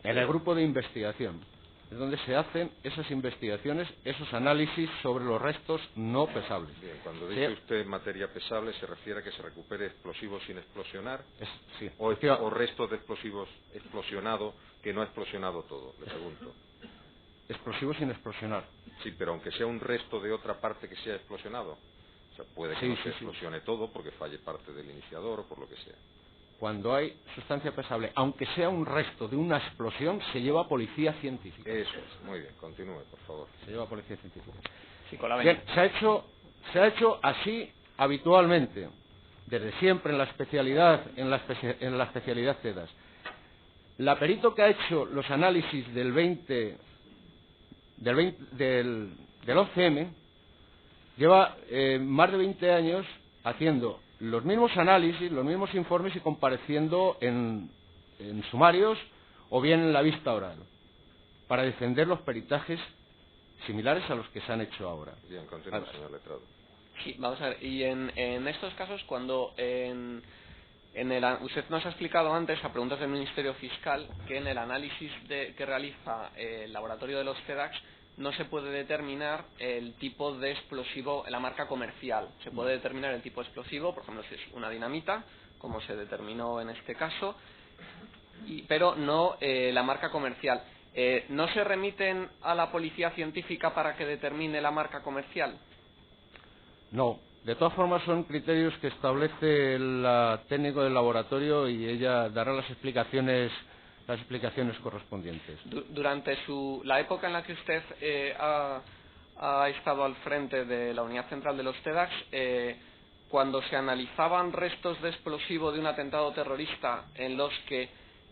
En el grupo de investigación. Es donde se hacen esas investigaciones, esos análisis sobre los restos no pesables. Bien, cuando dice usted materia pesable, ¿se refiere a que se recupere explosivos sin explosionar? Sí. ¿O restos de explosivos explosionado que no ha explosionado todo? Le pregunto. Explosivos sin explosionar. Sí, pero aunque sea un resto de otra parte que sea explosionado. O sea, puede que no se explosione todo porque falle parte del iniciador o por lo que sea. Cuando hay sustancia pesable, aunque sea un resto de una explosión, se lleva a Policía Científica. Eso es, muy bien, continúe, por favor. Se lleva a Policía Científica. Sí, con la bien, se ha hecho así habitualmente, desde siempre en la especialidad TEDAS. La perito que ha hecho los análisis del 11M lleva más de 20 años haciendo los mismos análisis, los mismos informes y compareciendo en sumarios o bien en la vista oral para defender los peritajes similares a los que se han hecho ahora. Bien, continúa, señor letrado. Sí, vamos a ver. Y en estos casos, cuando usted nos ha explicado antes, a preguntas del Ministerio Fiscal, que en el análisis que realiza el laboratorio de los TEDAX no se puede determinar el tipo de explosivo, la marca comercial. Se puede determinar el tipo de explosivo, por ejemplo, si es una dinamita, como se determinó en este caso, pero no la marca comercial. ¿No se remiten a la Policía Científica para que determine la marca comercial? No. De todas formas, son criterios que establece el técnico del laboratorio y ella dará las explicaciones correspondientes. Durante la época en la que usted ha estado al frente de la unidad central de los TEDAX, cuando se analizaban restos de explosivo de un atentado terrorista en los que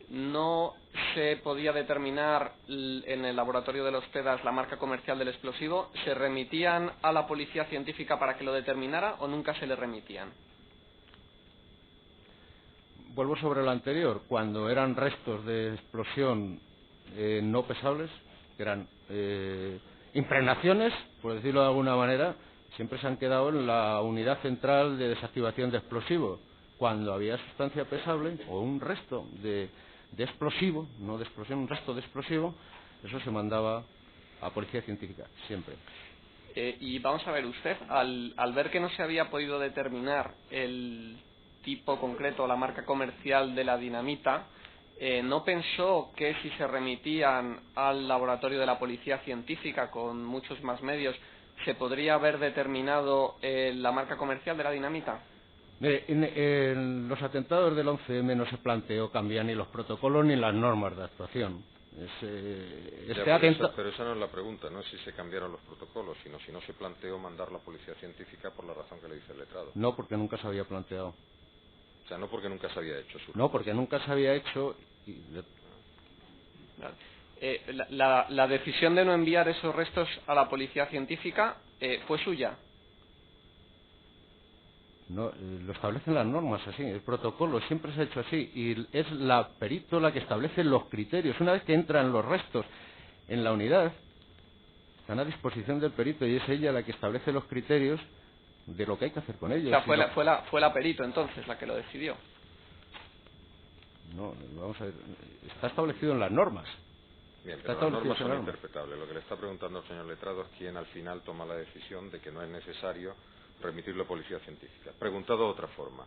no se podía determinar en el laboratorio de los TEDAX la marca comercial del explosivo, ¿se remitían a la Policía Científica para que lo determinara o nunca se le remitían? Vuelvo sobre lo anterior. Cuando eran restos de explosión no pesables, que eran impregnaciones, por decirlo de alguna manera, siempre se han quedado en la unidad central de desactivación de explosivos. Cuando había sustancia pesable o un resto de explosivo, no de explosión, un resto de explosivo, eso se mandaba a Policía Científica, siempre. Y vamos a ver, usted, al ver que no se había podido determinar el tipo concreto, la marca comercial de la dinamita, ¿no pensó que si se remitían al laboratorio de la Policía Científica con muchos más medios, se podría haber determinado la marca comercial de la dinamita? Mire, en los atentados del 11M no se planteó cambiar ni los protocolos ni las normas de actuación. Pero esa no es la pregunta, no es si se cambiaron los protocolos, sino si no se planteó mandar la policía científica por la razón que le dice el letrado. No, porque nunca se había planteado. O sea, no porque nunca se había hecho. No, porque nunca se había hecho. La decisión de no enviar esos restos a la policía científica fue suya. No, lo establecen las normas así, el protocolo siempre se ha hecho así y es la perito la que establece los criterios. Una vez que entran los restos en la unidad, están a disposición del perito y es ella la que establece los criterios de lo que hay que hacer con ellos. O sea, fue la perito entonces la que lo decidió. No, vamos a ver, está establecido en las normas. Bien, pero las normas son interpretables. Lo que le está preguntando el señor letrado es quién al final toma la decisión de que no es necesario remitirlo a policía científica. Preguntado de otra forma,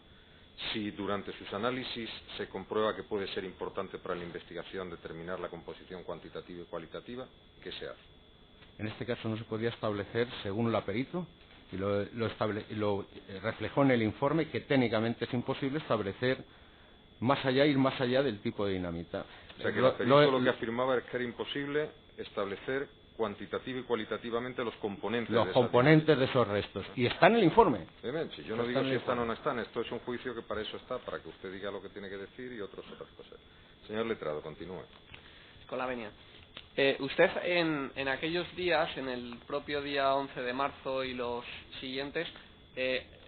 si durante sus análisis se comprueba que puede ser importante para la investigación determinar la composición cuantitativa y cualitativa, ¿qué se hace? En este caso no se podía establecer según la perito y lo reflejó en el informe que técnicamente es imposible establecer ir más allá del tipo de dinamita. O sea que la perito lo que afirmaba es que era imposible establecer cuantitativa y cualitativamente los componentes de esos restos. Y está en el informe. Si yo no digo si están o no están, esto es un juicio que para eso está, para que usted diga lo que tiene que decir y otras cosas. Señor letrado, continúe. Con la venia. Usted en aquellos días, en el propio día 11 de marzo y los siguientes,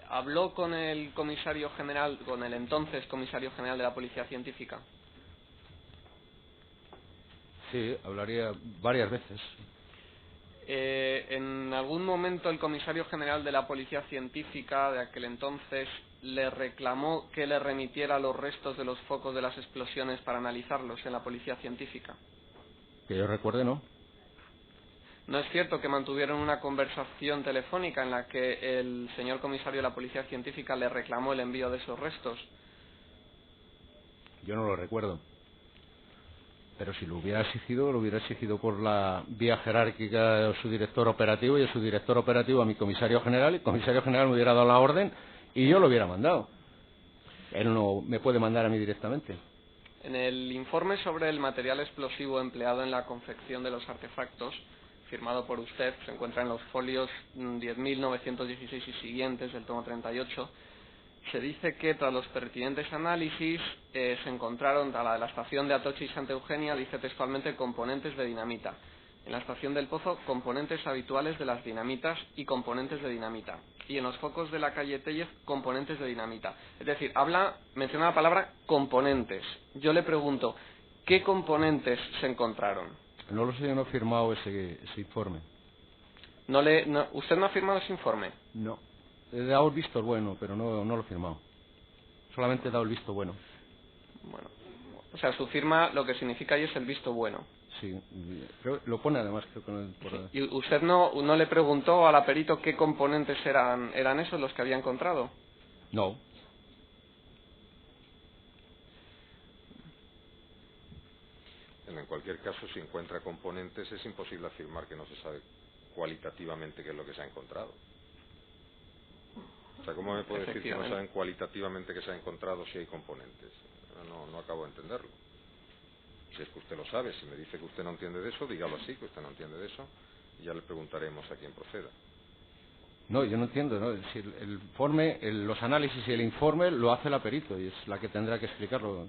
habló con el comisario general, con el entonces comisario general de la Policía Científica. Sí, hablaría varias veces. ¿En algún momento el comisario general de la Policía Científica de aquel entonces le reclamó que le remitiera los restos de los focos de las explosiones para analizarlos en la Policía Científica? Que yo recuerde, no. ¿No es cierto que mantuvieron una conversación telefónica en la que el señor comisario de la Policía Científica le reclamó el envío de esos restos? Yo no lo recuerdo. Pero si lo hubiera exigido por la vía jerárquica a su director operativo y a su director operativo a mi comisario general, y el comisario general me hubiera dado la orden y yo lo hubiera mandado. Él no me puede mandar a mí directamente. En el informe sobre el material explosivo empleado en la confección de los artefactos, firmado por usted, se encuentra en los folios 10.916 y siguientes del tomo 38, se dice que tras los pertinentes análisis se encontraron a la estación de Atocha y Santa Eugenia, dice textualmente, componentes de dinamita. En la estación del Pozo, componentes habituales de las dinamitas y componentes de dinamita. Y en los focos de la calle Tellez, componentes de dinamita. Es decir, menciona la palabra componentes. Yo le pregunto, ¿qué componentes se encontraron? No lo sé, yo no he firmado ese informe. ¿Usted no ha firmado ese informe? No. He dado el visto bueno, pero no lo he firmado. Solamente he dado el visto bueno. Bueno, o sea, su firma lo que significa ahí es el visto bueno. Sí, lo pone además, creo que sí. ¿Y usted no le preguntó a la perito qué componentes eran esos los que había encontrado? No. En cualquier caso, si encuentra componentes, es imposible afirmar que no se sabe cualitativamente qué es lo que se ha encontrado. O sea, ¿cómo me puede decir que no saben cualitativamente qué se ha encontrado si hay componentes? No acabo de entenderlo. Si es que usted lo sabe, si me dice que usted no entiende de eso, dígalo así, que usted no entiende de eso, y ya le preguntaremos a quién proceda. No, yo no entiendo, ¿no? Si el informe, los análisis y el informe lo hace la perito y es la que tendrá que explicarlo.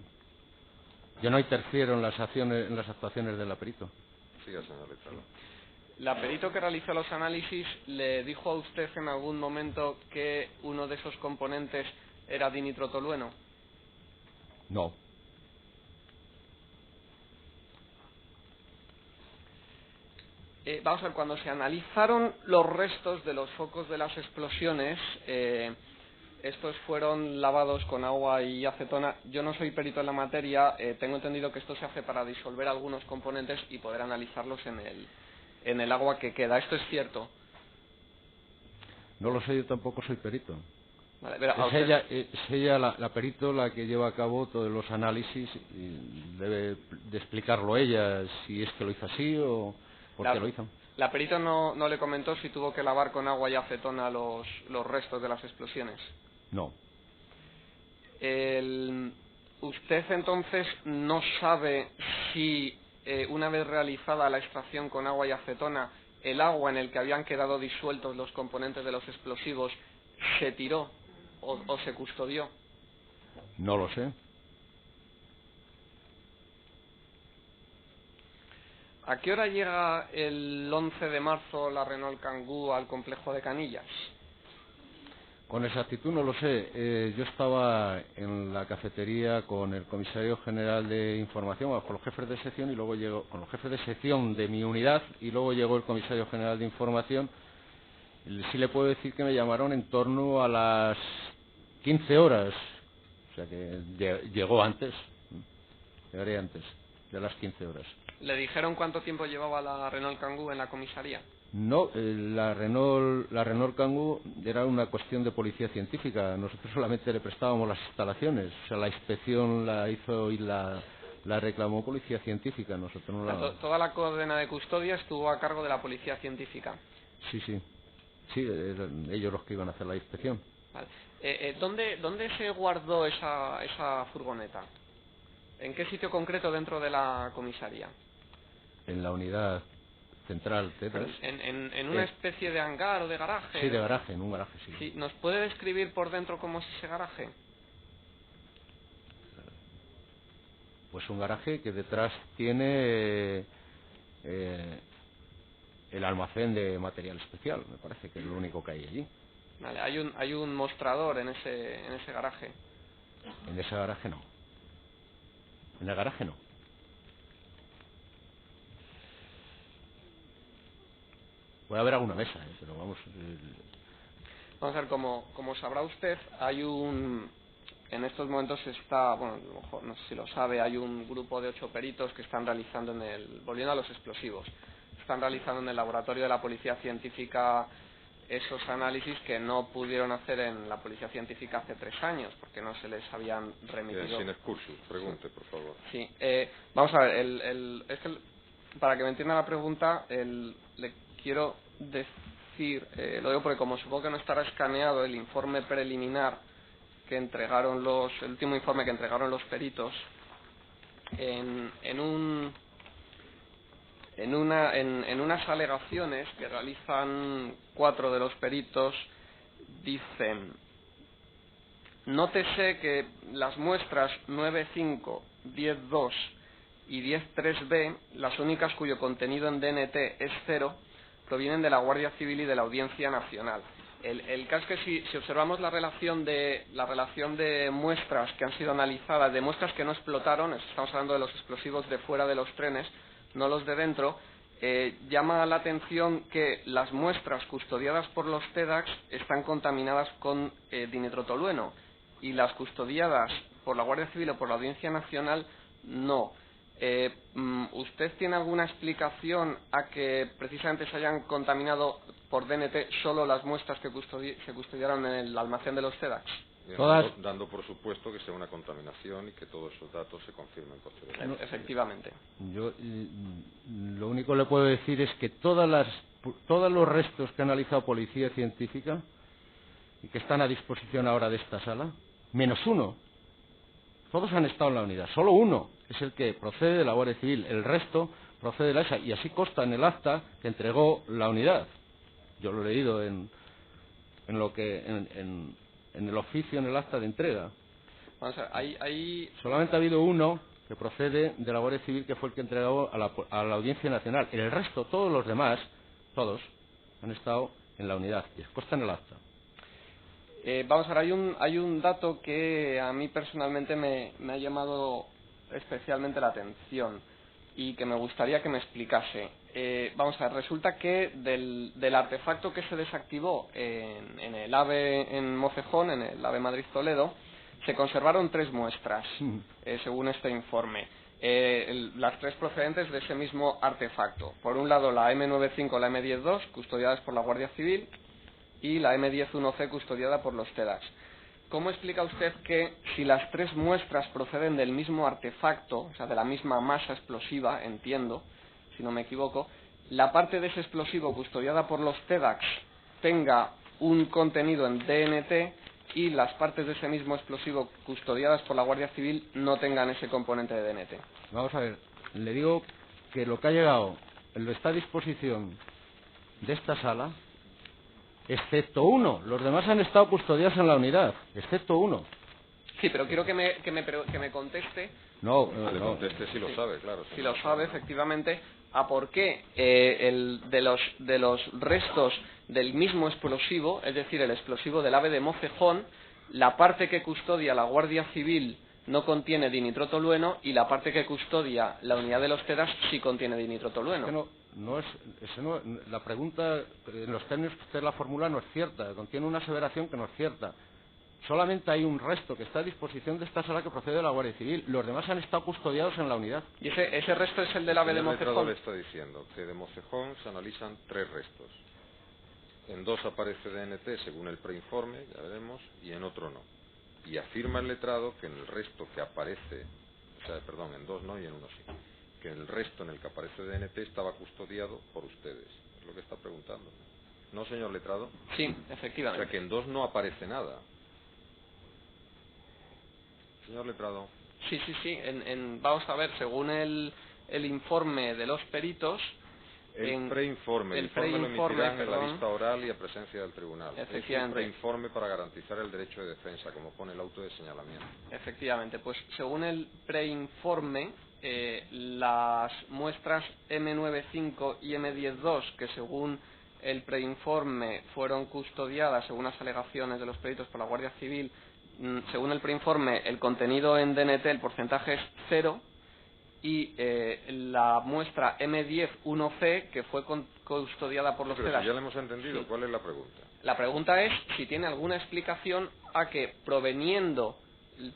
Yo no interfiero en las actuaciones de la perito. Siga, señor letrado. ¿La perito que realizó los análisis le dijo a usted en algún momento que uno de esos componentes era dinitrotolueno? No. Vamos a ver, cuando se analizaron los restos de los focos de las explosiones, estos fueron lavados con agua y acetona. Yo no soy perito en la materia, tengo entendido que esto se hace para disolver algunos componentes y poder analizarlos en el agua que queda. ¿Esto es cierto? No lo sé, yo tampoco soy perito. Vale, pero es ella la perito la que lleva a cabo todos los análisis y debe de explicarlo ella, si es que lo hizo así o por qué lo hizo. ¿La perito no le comentó si tuvo que lavar con agua y acetona los restos de las explosiones? No. ¿Usted entonces no sabe si una vez realizada la extracción con agua y acetona, el agua en el que habían quedado disueltos los componentes de los explosivos se tiró o se custodió? No lo sé. ¿A qué hora llega el 11 de marzo la Renault Kangoo al complejo de Canillas? Con exactitud no lo sé. Yo estaba en la cafetería con el comisario general de información, con los jefes de sección, y luego llegó con los jefes de sección de mi unidad, y luego llegó el comisario general de información. Sí le puedo decir que me llamaron en torno a las 15 horas. O sea que llegó antes. Llegaré antes de las 15 horas. ¿Le dijeron cuánto tiempo llevaba la Renault Kangoo en la comisaría? No, la Renault Kangoo era una cuestión de policía científica. Nosotros solamente le prestábamos las instalaciones. O sea, la inspección la hizo y la reclamó policía científica. Nosotros no la... Toda la cadena de custodia estuvo a cargo de la policía científica. Sí, sí. Sí, eran ellos los que iban a hacer la inspección. Vale. ¿Dónde se guardó esa furgoneta? ¿En qué sitio concreto dentro de la comisaría? En la unidad central Tetras. ¿En una especie de hangar o de garaje? Sí, de garaje, en un garaje, sí. Sí. ¿Nos puede describir por dentro cómo es ese garaje? Pues un garaje que detrás tiene el almacén de material especial. Me parece que es lo único que hay allí. Vale, hay un mostrador en ese garaje. En ese garaje no. En el garaje no. Puede haber alguna mesa, pero vamos... Vamos a ver, como sabrá usted, en estos momentos está, bueno, a lo mejor no sé si lo sabe, hay un grupo de 8 peritos que están realizando volviendo a los explosivos, están realizando en el laboratorio de la Policía Científica esos análisis que no pudieron hacer en la Policía Científica hace 3 años, porque no se les habían remitido. Sin excursus, pregunte, por favor. Sí, vamos a ver, para que me entienda la pregunta, le quiero decir, lo digo porque como supongo que no estará escaneado el informe preliminar que entregaron el último informe que entregaron los peritos, en unas alegaciones que realizan 4 de los peritos, dicen: nótese que las muestras 9.5, 10.2 y 10.3b, las únicas cuyo contenido en DNT es 0, provienen de la Guardia Civil y de la Audiencia Nacional. El caso es que si observamos la relación de muestras que han sido analizadas, de muestras que no explotaron, estamos hablando de los explosivos de fuera de los trenes, no los de dentro, llama la atención que las muestras custodiadas por los TEDx están contaminadas con dinitrotolueno y las custodiadas por la Guardia Civil o por la Audiencia Nacional no. ¿Usted tiene alguna explicación a que precisamente se hayan contaminado por DNT solo las muestras que se custodiaron en el almacén de los TEDx? Dando por supuesto que sea una contaminación y que todos esos datos se confirmen posteriormente. Efectivamente. Yo lo único que le puedo decir es que todos los restos que ha analizado Policía Científica y que están a disposición ahora de esta sala, menos uno, todos han estado en la unidad, solo uno es el que procede de la Guardia Civil, el resto procede de la ESA, y así consta en el acta que entregó la unidad. Yo lo he leído en el oficio, en el acta de entrega. Vamos a ver, solamente ha habido uno que procede de la Guardia Civil, que fue el que entregó a la Audiencia Nacional. El resto, todos los demás, todos, han estado en la unidad, y consta en el acta. Vamos a ver, hay un dato que a mí personalmente me ha llamado especialmente la atención y que me gustaría que me explicase. Vamos a ver, resulta que del artefacto que se desactivó en el AVE en Mocejón, en el AVE Madrid-Toledo, se conservaron 3 muestras, según este informe. Las 3 procedentes de ese mismo artefacto. Por un lado, la M95 y la M102, custodiadas por la Guardia Civil, y la M101C, custodiada por los TEDx. ¿Cómo explica usted que si las 3 muestras proceden del mismo artefacto, o sea, de la misma masa explosiva, entiendo, si no me equivoco, la parte de ese explosivo custodiada por los TEDx tenga un contenido en DNT y las partes de ese mismo explosivo custodiadas por la Guardia Civil no tengan ese componente de DNT? Vamos a ver, le digo que lo que ha llegado está a disposición de esta sala, excepto uno. Los demás han estado custodiados en la unidad, excepto uno. Sí, pero quiero que me conteste. No, le conteste si lo sabe, claro. Si lo sabe, efectivamente, a por qué de los restos del mismo explosivo, es decir, el explosivo del AVE de Mocejón, la parte que custodia la Guardia Civil no contiene dinitrotolueno y la parte que custodia la unidad de los TEDAS sí contiene dinitrotolueno. La pregunta, en los términos que usted la formula, no es cierta, contiene una aseveración que no es cierta. Solamente hay un resto que está a disposición de esta sala que procede de la Guardia Civil. Los demás han estado custodiados en la unidad. ¿Y ese resto es el del AVE de Mocejón? Le está diciendo que de Mocejón se analizan 3 restos. En 2 aparece DNT según el preinforme, ya veremos, y en otro no. Y afirma el letrado que en el resto que aparece, en 2 no y en 1 sí, que en el resto en el que aparece DNT estaba custodiado por ustedes. Es lo que está preguntando. ¿No, señor letrado? Sí, efectivamente. O sea que en 2 no aparece nada. Señor letrado. Sí. Vamos a ver, según el informe de los peritos... El preinforme lo emitirán en la vista oral y a presencia del tribunal. Es un preinforme para garantizar el derecho de defensa, como pone el auto de señalamiento. Efectivamente, pues según el preinforme, las muestras M95 y M102, que según el preinforme fueron custodiadas, según las alegaciones de los peritos por la Guardia Civil, según el preinforme, el contenido en DNT, el porcentaje es 0, y la muestra M10-1C, que fue custodiada por los TEDAS. TEDAS. Ya le hemos entendido. Sí. ¿Cuál es la pregunta? La pregunta es si tiene alguna explicación a que, proveniendo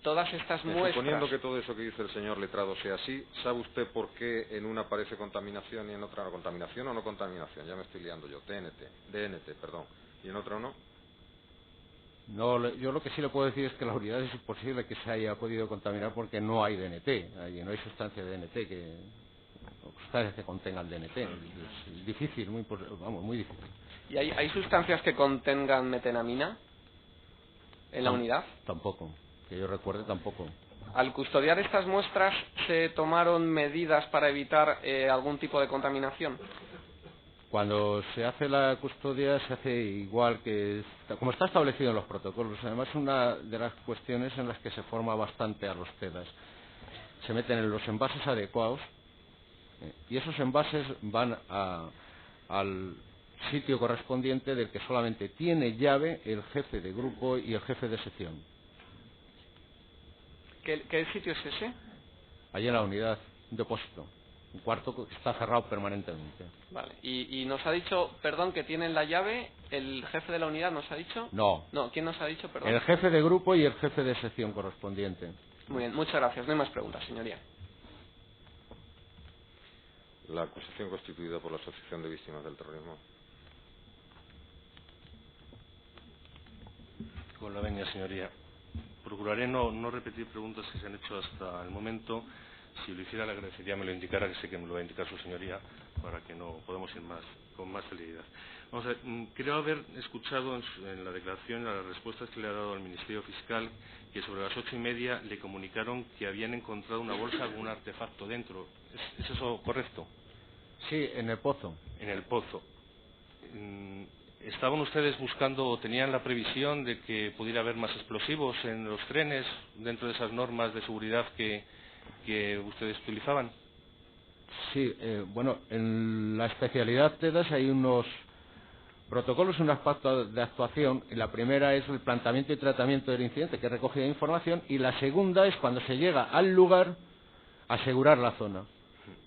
todas estas muestras... Suponiendo que todo eso que dice el señor letrado sea así, ¿sabe usted por qué en una aparece contaminación y en otra no? ¿Contaminación o no contaminación? Ya me estoy liando yo. DNT, perdón. ¿Y en otra no? No, yo lo que sí le puedo decir es que la unidad es imposible que se haya podido contaminar porque no hay DNT, no hay sustancia de DNT sustancias que contengan DNT. Es difícil, muy difícil. ¿Y hay sustancias que contengan metenamina en la unidad? Tampoco, que yo recuerde tampoco. Al custodiar estas muestras, ¿se tomaron medidas para evitar algún tipo de contaminación? Cuando se hace la custodia se hace igual como está establecido en los protocolos. Además, es una de las cuestiones en las que se forma bastante a los TEDAS. Se meten en los envases adecuados y esos envases van al sitio correspondiente del que solamente tiene llave el jefe de grupo y el jefe de sección. ¿Qué sitio es ese? Allí en la unidad, un depósito. Un cuarto que está cerrado permanentemente. Vale. Y nos ha dicho, perdón, que tienen la llave, el jefe de la unidad nos ha dicho... No. ¿Quién nos ha dicho, perdón? El jefe de grupo y el jefe de sección correspondiente. Muy bien, muchas gracias. No hay más preguntas, señoría. La acusación constituida por la Asociación de Víctimas del Terrorismo. Con la venia, señoría. Procuraré no repetir preguntas que se han hecho hasta el momento. Si lo hiciera, le agradecería me lo indicara, que sé que me lo va a indicar su señoría, para que no podamos ir con más celeridad. Vamos a ver, creo haber escuchado en la declaración, en las respuestas que le ha dado al Ministerio Fiscal, que sobre las 8:30 le comunicaron que habían encontrado una bolsa con un artefacto dentro. ¿Es eso correcto? Sí, en el pozo. En el pozo. ¿Estaban ustedes buscando o tenían la previsión de que pudiera haber más explosivos en los trenes dentro de esas normas de seguridad que ustedes utilizaban? Sí, en la especialidad TEDAS hay unos protocolos, unas pautas de actuación. Y la primera es el planteamiento y tratamiento del incidente, que recogida información, y la segunda es cuando se llega al lugar, asegurar la zona.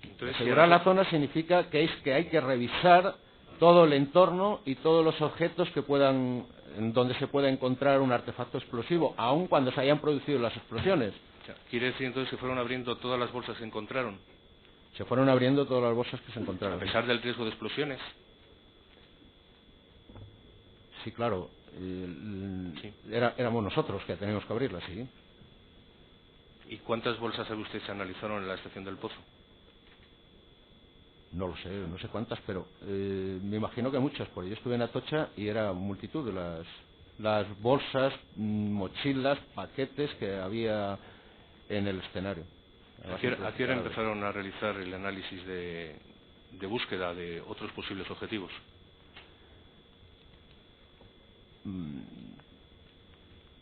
Entonces, asegurar la zona significa que hay que revisar todo el entorno y todos los objetos donde se pueda encontrar un artefacto explosivo, aun cuando se hayan producido las explosiones. ¿Quiere decir entonces que fueron abriendo todas las bolsas que encontraron? Se fueron abriendo todas las bolsas que se encontraron. ¿A pesar del riesgo de explosiones? Sí, claro. Sí. Éramos nosotros que teníamos que abrirlas, sí. ¿Y cuántas bolsas sabe usted se analizaron en la estación del Pozo? No lo sé, no sé cuántas, pero me imagino que muchas, porque yo estuve en Atocha y era multitud de las bolsas, mochilas, paquetes que había en el escenario. ¿A qué hora empezaron a realizar el análisis de búsqueda de otros posibles objetivos?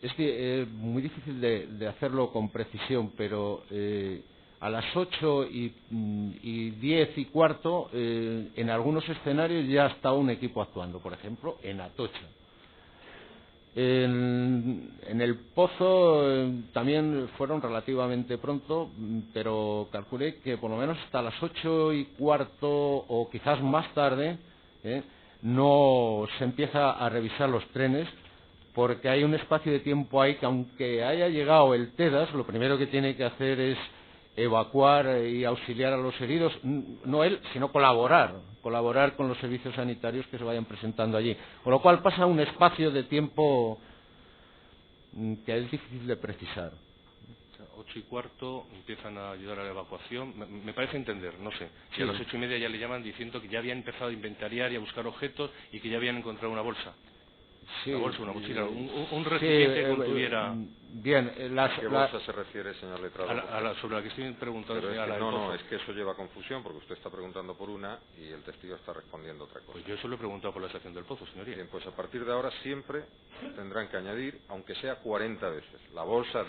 Es que es muy difícil de hacerlo con precisión, pero a las 8:10:15, en algunos escenarios ya está un equipo actuando, por ejemplo, en Atocha. En el Pozo también fueron relativamente pronto, pero calculé que por lo menos hasta las 8:15 o quizás más tarde no se empieza a revisar los trenes, porque hay un espacio de tiempo ahí que, aunque haya llegado el TEDAS, lo primero que tiene que hacer es evacuar y auxiliar a los heridos, no él, sino colaborar con los servicios sanitarios que se vayan presentando allí. Con lo cual pasa un espacio de tiempo que es difícil de precisar. 8:15 empiezan a ayudar a la evacuación. Me parece entender, no sé. Si a las 8:30 ya le llaman diciendo que ya habían empezado a inventariar y a buscar objetos y que ya habían encontrado una bolsa. Sí, una bolsa, una mochila, un recipiente que contuviera... Bien, ¿A qué bolsa se refiere, señor letrado? Sobre la que estoy preguntando. No, es que eso lleva confusión, porque usted está preguntando por una y el testigo está respondiendo otra cosa. Pues yo solo he preguntado por la estación del Pozo, señoría. Bien, pues a partir de ahora siempre tendrán que añadir, aunque sea 40 veces, la bolsa,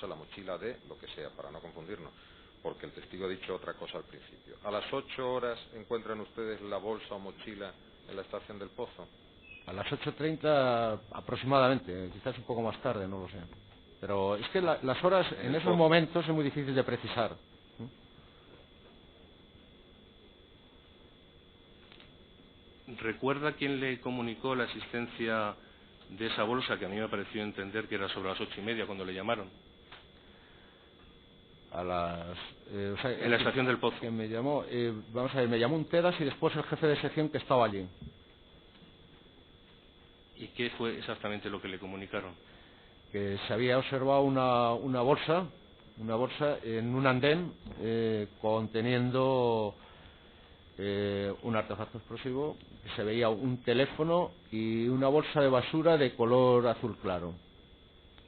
la mochila de, lo que sea, para no confundirnos, porque el testigo ha dicho otra cosa al principio. ¿A las 8 horas encuentran ustedes la bolsa o mochila en la estación del Pozo? A las 8:30 aproximadamente, quizás un poco más tarde, no lo sé. Pero es que las horas en esos momentos es muy difícil de precisar. ¿Recuerda quién le comunicó la existencia de esa bolsa, que a mí me pareció entender que era sobre las 8:30 cuando le llamaron? En la estación del Pozo. Que me llamó, vamos a ver, me llamó un TEDAS y después el jefe de sección que estaba allí. ¿Y qué fue exactamente lo que le comunicaron? Que se había observado una bolsa en un andén conteniendo un artefacto explosivo, que se veía un teléfono y una bolsa de basura de color azul claro.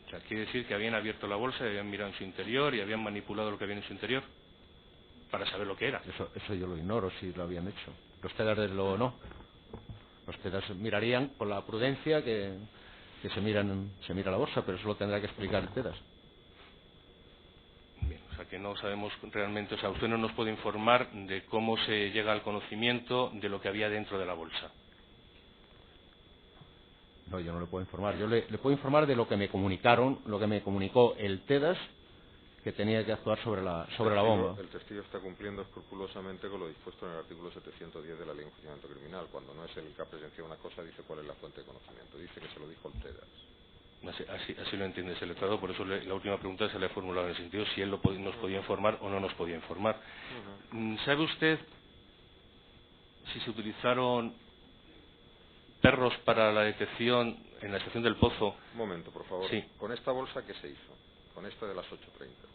O sea, quiere decir que habían abierto la bolsa y habían mirado en su interior y habían manipulado lo que había en su interior para saber lo que era. Eso yo lo ignoro, si lo habían hecho. Los TEDAS desde luego no. Los TEDAS mirarían con la prudencia que se mira la bolsa, pero eso lo tendrá que explicar el TEDAS. Bien, o sea que no sabemos realmente, o sea, usted no nos puede informar de cómo se llega al conocimiento de lo que había dentro de la bolsa. No, yo no le puedo informar. Yo le puedo informar de lo que me comunicaron, lo que me comunicó el TEDAS, que tenía que actuar sobre la bomba. El testigo está cumpliendo escrupulosamente con lo dispuesto en el artículo 710 de la Ley de Enjuiciamiento Criminal. Cuando no es el que ha presenciado una cosa, dice cuál es la fuente de conocimiento. Dice que se lo dijo el TEDAS. Así lo entiende ese letrado, por eso la última pregunta se le ha formulado en el sentido si él nos podía informar o no nos podía informar. ¿Sabe usted si se utilizaron perros para la detección en la estación del Pozo? Un momento, por favor. Sí. ¿Con esta bolsa qué se hizo? Con esta de las 8:30.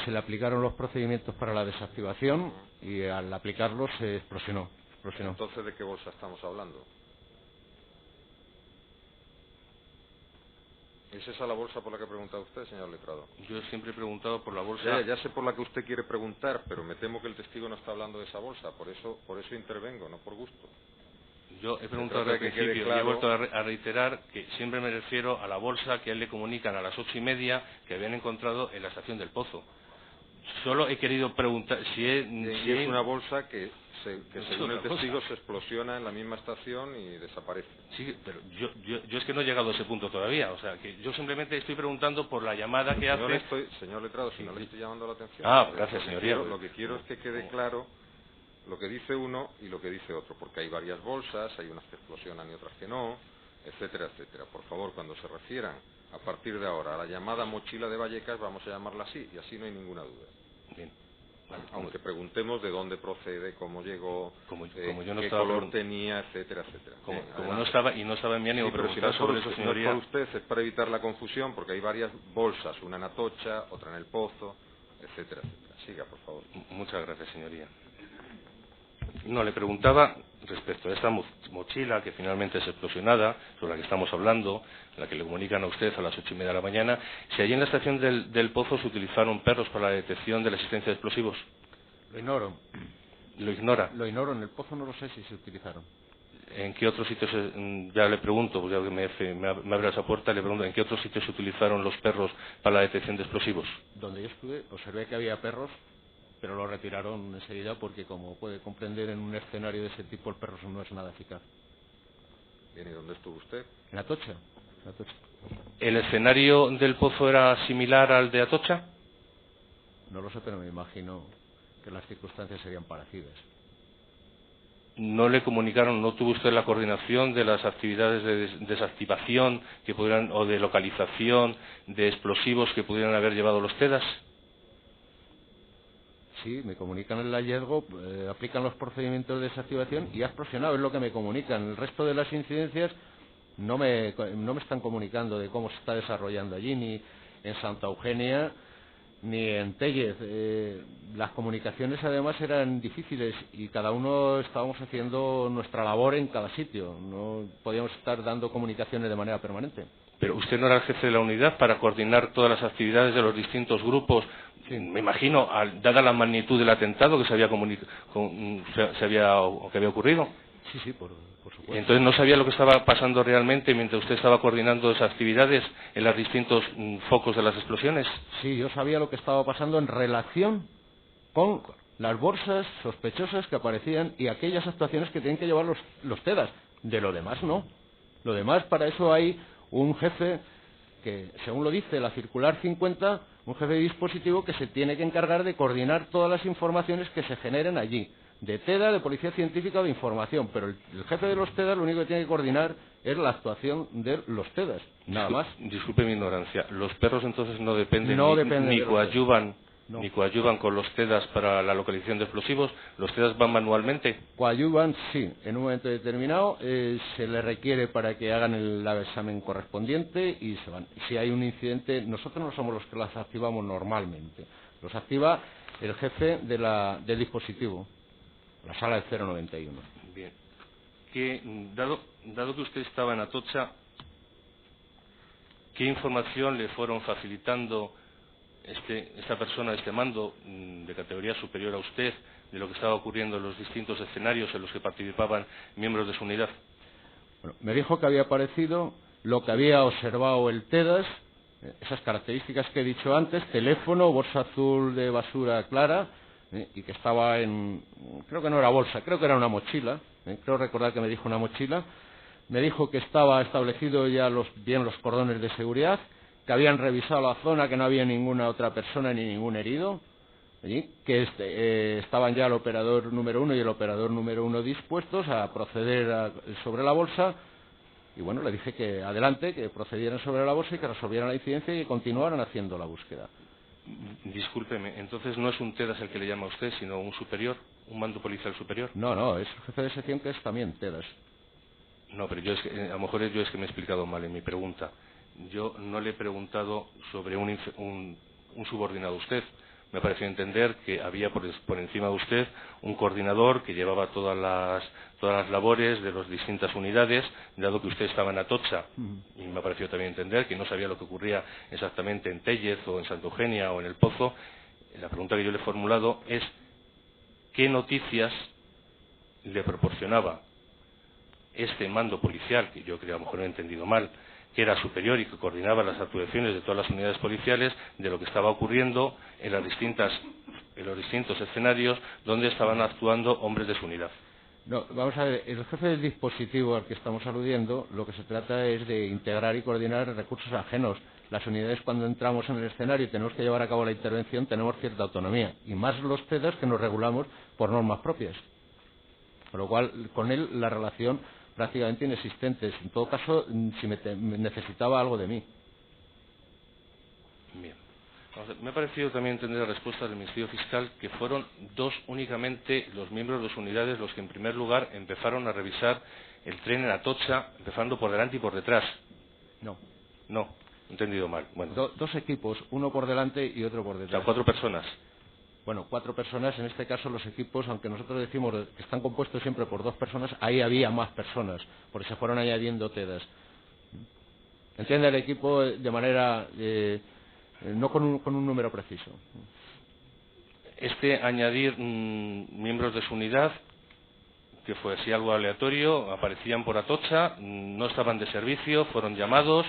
Se le aplicaron los procedimientos para la desactivación y al aplicarlos se explosionó. Entonces, ¿de qué bolsa estamos hablando? ¿Es esa la bolsa por la que ha preguntado usted, señor letrado? Yo siempre he preguntado por la bolsa... Ya sé por la que usted quiere preguntar, pero me temo que el testigo no está hablando de esa bolsa, por eso intervengo, no por gusto. Yo he preguntado al principio y he vuelto a reiterar que siempre me refiero a la bolsa que a él le comunican a las 8:30 que habían encontrado en la estación del Pozo. Solo he querido preguntar si es una bolsa que según el testigo se explosiona en la misma estación y desaparece. Sí, pero yo es que no he llegado a ese punto todavía, o sea, que yo simplemente estoy preguntando por la llamada que hace... Señor letrado, si no le estoy llamando la atención... Gracias, señoría. Lo que quiero es que quede claro lo que dice uno y lo que dice otro, porque hay varias bolsas, hay unas que explosionan y otras que no, etcétera, etcétera. Por favor, cuando se refieran a partir de ahora a la llamada mochila de Vallecas, vamos a llamarla así, y así no hay ninguna duda. Bien. Aunque preguntemos de dónde procede, cómo llegó, como yo no qué estaba color tenía, etcétera, etcétera. Como no estaba en mi ánimo preguntar sobre eso, señoría. No es por usted, es para evitar la confusión, porque hay varias bolsas, una en Atocha, otra en el Pozo, etcétera, etcétera. Siga, por favor. Muchas gracias, señoría. No, le preguntaba respecto a esta mochila que finalmente es explosionada, sobre la que estamos hablando, la que le comunican a usted a las 8:30 de la mañana, si allí en la estación del Pozo se utilizaron perros para la detección de la existencia de explosivos. Lo ignoro. ¿Lo ignora? Lo ignoro, en el Pozo no lo sé si se utilizaron. ¿En qué otros sitios, ya le pregunto, pues ya que me abre esa puerta, le pregunto, ¿en qué otros sitios se utilizaron los perros para la detección de explosivos? Donde yo estuve, observé que había perros, pero lo retiraron enseguida porque, como puede comprender, en un escenario de ese tipo el perro no es nada eficaz. Bien, ¿y dónde estuvo usted? En Atocha. En Atocha. ¿El escenario del Pozo era similar al de Atocha? No lo sé, pero me imagino que las circunstancias serían parecidas. ¿No le comunicaron, no tuvo usted la coordinación de las actividades de desactivación que pudieran, o de localización de explosivos que pudieran haber llevado los TEDAS? Sí, me comunican el hallazgo, aplican los procedimientos de desactivación y ha explosionado, es lo que me comunican. El resto de las incidencias no me están comunicando de cómo se está desarrollando allí, ni en Santa Eugenia, ni en Tellez. Las comunicaciones además eran difíciles y cada uno estábamos haciendo nuestra labor en cada sitio. No podíamos estar dando comunicaciones de manera permanente. Pero usted no era el jefe de la unidad para coordinar todas las actividades de los distintos grupos. Sí. Me imagino, dada la magnitud del atentado que que había ocurrido. Sí, por supuesto. Entonces no sabía lo que estaba pasando realmente mientras usted estaba coordinando esas actividades en los distintos focos de las explosiones. Sí, yo sabía lo que estaba pasando en relación con las bolsas sospechosas que aparecían y aquellas actuaciones que tienen que llevar los TEDAS. De lo demás no. Lo demás, para eso hay un jefe que, según lo dice la circular 50, un jefe de dispositivo que se tiene que encargar de coordinar todas las informaciones que se generen allí, de TEDA, de Policía Científica o de Información, pero el jefe de los TEDAS lo único que tiene que coordinar es la actuación de los TEDAS, nada más. Disculpe mi ignorancia, ¿los perros entonces no dependen ni coadyuvan con los TEDAS para la localización de explosivos? ¿Los TEDAS van manualmente? Coadyuvan, sí, en un momento determinado se les requiere para que hagan el examen correspondiente y se van. Si hay un incidente, nosotros no somos los que las activamos normalmente, los activa el jefe del dispositivo, la sala del 091. Bien. Dado que usted estaba en Atocha, ¿qué información le fueron facilitando esta persona, este mando de categoría superior a usted, de lo que estaba ocurriendo en los distintos escenarios en los que participaban miembros de su unidad? Bueno, me dijo que había aparecido lo que había observado el TEDAS, esas características que he dicho antes: teléfono, bolsa azul de basura clara, y que estaba creo que no era bolsa, creo que era una mochila, creo recordar que me dijo una mochila. Me dijo que estaba establecido ya bien los cordones de seguridad, que habían revisado la zona, que no había ninguna otra persona ni ningún herido, que estaban ya el operador número 1 y el operador número 1 dispuestos a proceder sobre la bolsa. Y bueno, le dije que adelante, que procedieran sobre la bolsa y que resolvieran la incidencia y que continuaran haciendo la búsqueda. Discúlpeme, entonces no es un TEDAS el que le llama a usted, sino un superior, un mando policial superior. No, es el jefe de sección, que es también TEDAS. No, pero a lo mejor yo es que me he explicado mal en mi pregunta. Yo no le he preguntado sobre un subordinado a usted. Me ha parecido entender que había por encima de usted un coordinador que llevaba todas las labores de las distintas unidades, dado que usted estaba en Atocha. Y me ha parecido también entender que no sabía lo que ocurría exactamente en Tellez o en Santa Eugenia o en El Pozo. La pregunta que yo le he formulado es: ¿qué noticias le proporcionaba este mando policial, que yo creo que a lo mejor no he entendido mal, que era superior y que coordinaba las actuaciones de todas las unidades policiales, de lo que estaba ocurriendo en los distintos escenarios donde estaban actuando hombres de su unidad? No, vamos a ver, el jefe del dispositivo al que estamos aludiendo, lo que se trata es de integrar y coordinar recursos ajenos. Las unidades, cuando entramos en el escenario y tenemos que llevar a cabo la intervención, tenemos cierta autonomía, y más los TEDAS, que nos regulamos por normas propias. Con lo cual, con él la relación prácticamente inexistentes. En todo caso, si me necesitaba algo de mí. Bien. Me ha parecido también entender la respuesta del Ministerio Fiscal que fueron únicamente los miembros de sus unidades los que en primer lugar empezaron a revisar el tren en Atocha, empezando por delante y por detrás. No, he entendido mal. Bueno. Dos equipos, uno por delante y otro por detrás. O sea, 4 personas. Bueno, 4 personas, en este caso los equipos, aunque nosotros decimos que están compuestos siempre por 2 personas, ahí había más personas, porque se fueron añadiendo TEDAs. Entiende el equipo de manera, no con un número preciso. Añadir miembros de su unidad, que fue así algo aleatorio, aparecían por Atocha, no estaban de servicio, fueron llamados,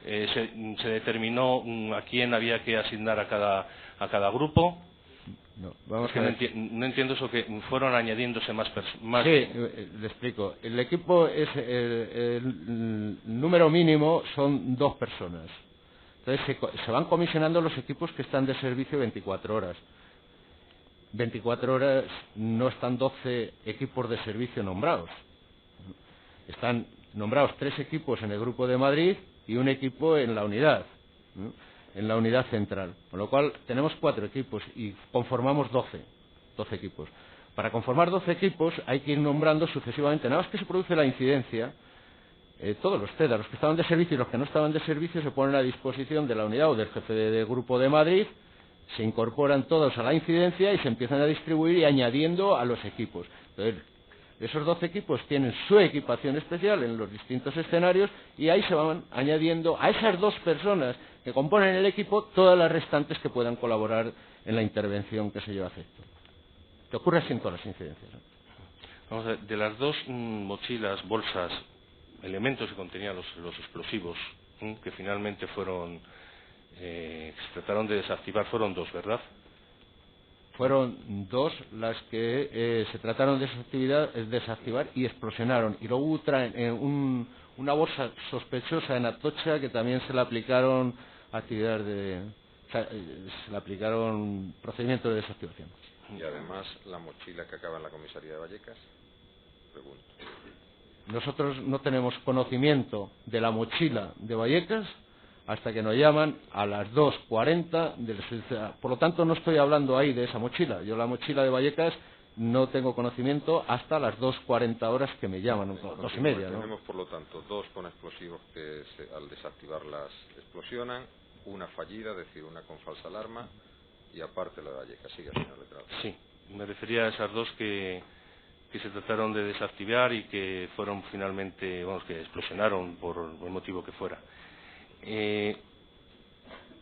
se determinó a quién había que asignar a cada grupo. No, vamos es que a ver. no entiendo eso, que fueron añadiéndose más. Sí, le explico. El equipo es el número mínimo son 2 personas. Entonces se van comisionando los equipos que están de servicio 24 horas. 24 horas no están 12 equipos de servicio nombrados. Están nombrados 3 equipos en el Grupo de Madrid y un equipo en la unidad, ¿no? En la unidad central. Con lo cual tenemos 4 equipos y conformamos 12 equipos. Para conformar 12 equipos hay que ir nombrando sucesivamente. Nada más que se produce la incidencia, todos los TEDAs, los que estaban de servicio y los que no estaban de servicio, se ponen a disposición de la unidad o del jefe de Grupo de Madrid, se incorporan todos a la incidencia y se empiezan a distribuir y añadiendo a los equipos. Entonces, esos 12 equipos tienen su equipación especial en los distintos escenarios y ahí se van añadiendo a esas 2 personas que componen el equipo todas las restantes que puedan colaborar en la intervención que se lleva a efecto. Que ocurre así en todas las incidencias, ¿no? Vamos a ver, de las 2 mochilas, bolsas, elementos que contenían los explosivos, que finalmente fueron, se trataron de desactivar, fueron 2, ¿verdad? Fueron 2 las que se trataron de desactivar y explosionaron. Y luego hubo una bolsa sospechosa en Atocha que también se le aplicaron se le aplicaron procedimientos de desactivación. Y además la mochila que acaba en la comisaría de Vallecas, pregunto. Nosotros no tenemos conocimiento de la mochila de Vallecas hasta que nos llaman a las 2:40 por lo tanto no estoy hablando ahí de esa mochila. Yo la mochila de Vallecas no tengo conocimiento hasta las 2:40 horas que me llaman, 2:30, ¿no? Tenemos por lo tanto 2 con explosivos que al desactivarlas explosionan, una fallida, es decir, una con falsa alarma, y aparte la de Vallecas. Sigue, señor letrado. Sí, me refería a esas 2 que se trataron de desactivar y que fueron finalmente, que explosionaron por el motivo que fuera.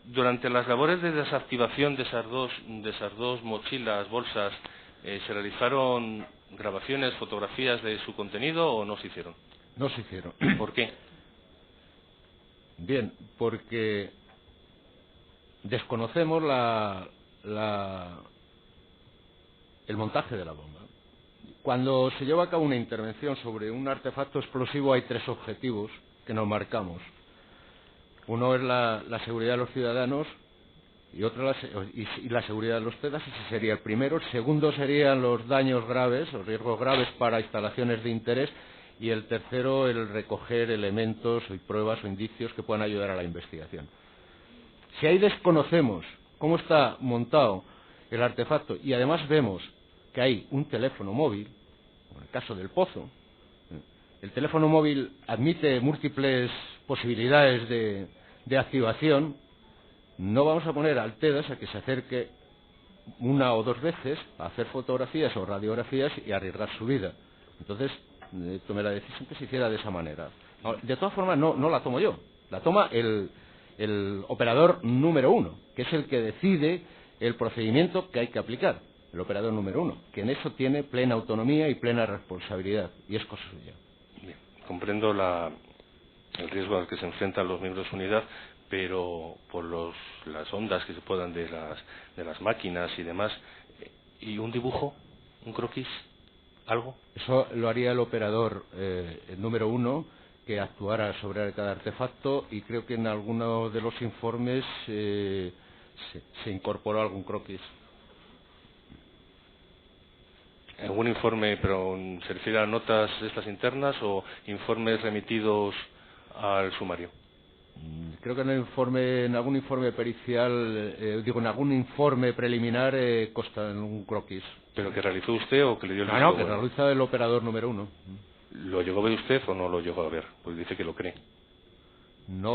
Durante las labores de desactivación de esas dos mochilas, bolsas, ¿se realizaron grabaciones, fotografías de su contenido o no se hicieron? No se hicieron. ¿Por qué? Bien, porque desconocemos el montaje de la bomba. Cuando se lleva a cabo una intervención sobre un artefacto explosivo hay 3 objetivos que nos marcamos. Uno es la seguridad de los ciudadanos y otro y la seguridad de los TEDAs, ese sería el primero. El segundo serían los daños graves, los riesgos graves para instalaciones de interés, y el tercero el recoger elementos y pruebas o indicios que puedan ayudar a la investigación. Si ahí desconocemos cómo está montado el artefacto y además vemos que hay un teléfono móvil, en el caso del pozo, el teléfono móvil admite múltiples posibilidades de activación, no vamos a poner al TEDAS a que se acerque 1 o 2 veces a hacer fotografías o radiografías y arriesgar su vida. Entonces, tomé la decisión que se hiciera de esa manera. De todas formas, no la tomo yo, la toma el operador número 1, que es el que decide el procedimiento que hay que aplicar, el operador número 1, que en eso tiene plena autonomía y plena responsabilidad, y es cosa suya. Bien, comprendo el riesgo al que se enfrentan los miembros de unidad, pero por las ondas que se puedan de las máquinas y demás, ¿y un dibujo, un croquis, algo? Eso lo haría el operador el número 1, que actuara sobre cada artefacto, y creo que en alguno de los informes se incorporó algún croquis. ¿Algún informe, pero se refiere a notas estas internas o informes remitidos al sumario? Creo que en algún informe pericial, en algún informe preliminar consta en un croquis. ¿Pero que realizó usted o que le dio el visto? No, que realiza el operador número 1. ¿Lo llegó a ver usted o no lo llegó a ver? Pues dice que lo cree. No,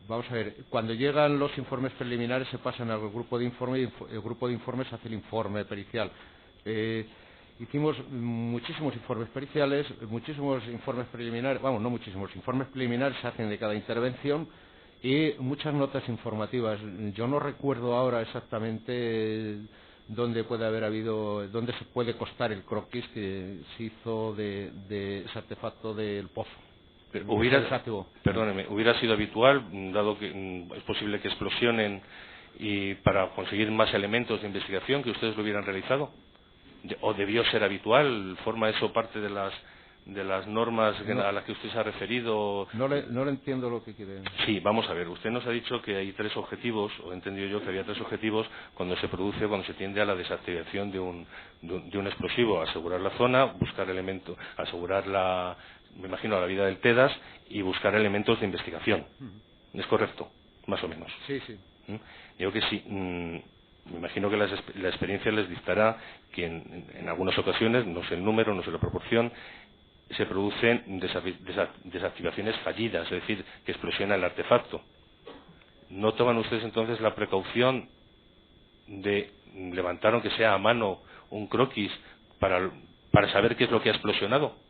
vamos a ver, cuando llegan los informes preliminares se pasan al grupo de informe y el grupo de informes hace el informe pericial. Hicimos muchísimos informes periciales, muchísimos informes preliminares, vamos, no muchísimos, informes preliminares se hacen de cada intervención y muchas notas informativas. Yo no recuerdo ahora exactamente dónde puede haber habido, dónde se puede constar el croquis que se hizo de ese artefacto del pozo. Perdóneme, hubiera sido habitual, dado que es posible que explosionen y para conseguir más elementos de investigación que ustedes lo hubieran realizado, o debió ser habitual, forma eso parte de las normas a las que usted se ha referido. No le entiendo lo que quiere. Sí, vamos a ver, usted nos ha dicho que hay 3 objetivos, o he entendido yo que había 3 objetivos cuando se tiende a la desactivación de un explosivo: asegurar la zona, buscar elementos, asegurar me imagino la vida del TEDAS y buscar elementos de investigación. ¿Es correcto? Más o menos. Sí, sí. Digo que sí. Me imagino que la experiencia les dictará que en algunas ocasiones, no sé el número, no sé la proporción, se producen desactivaciones fallidas, es decir, que explosiona el artefacto. ¿No toman ustedes entonces la precaución de levantar, aunque sea a mano, un croquis para saber qué es lo que ha explosionado?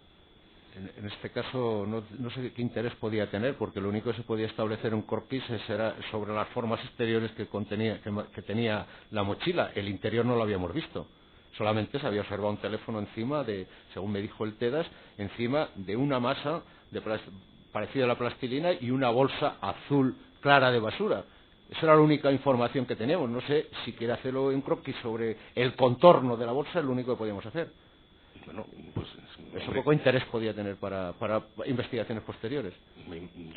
En este caso no sé qué interés podía tener, porque lo único que se podía establecer un croquis era sobre las formas exteriores que tenía la mochila. El interior no lo habíamos visto. Solamente se había observado un teléfono encima según me dijo el TEDAS, encima de una masa parecida a la plastilina y una bolsa azul clara de basura. Esa era la única información que teníamos. No sé si quiere hacerlo en croquis sobre el contorno de la bolsa, es lo único que podíamos hacer. Bueno, pues eso poco interés podía tener para investigaciones posteriores.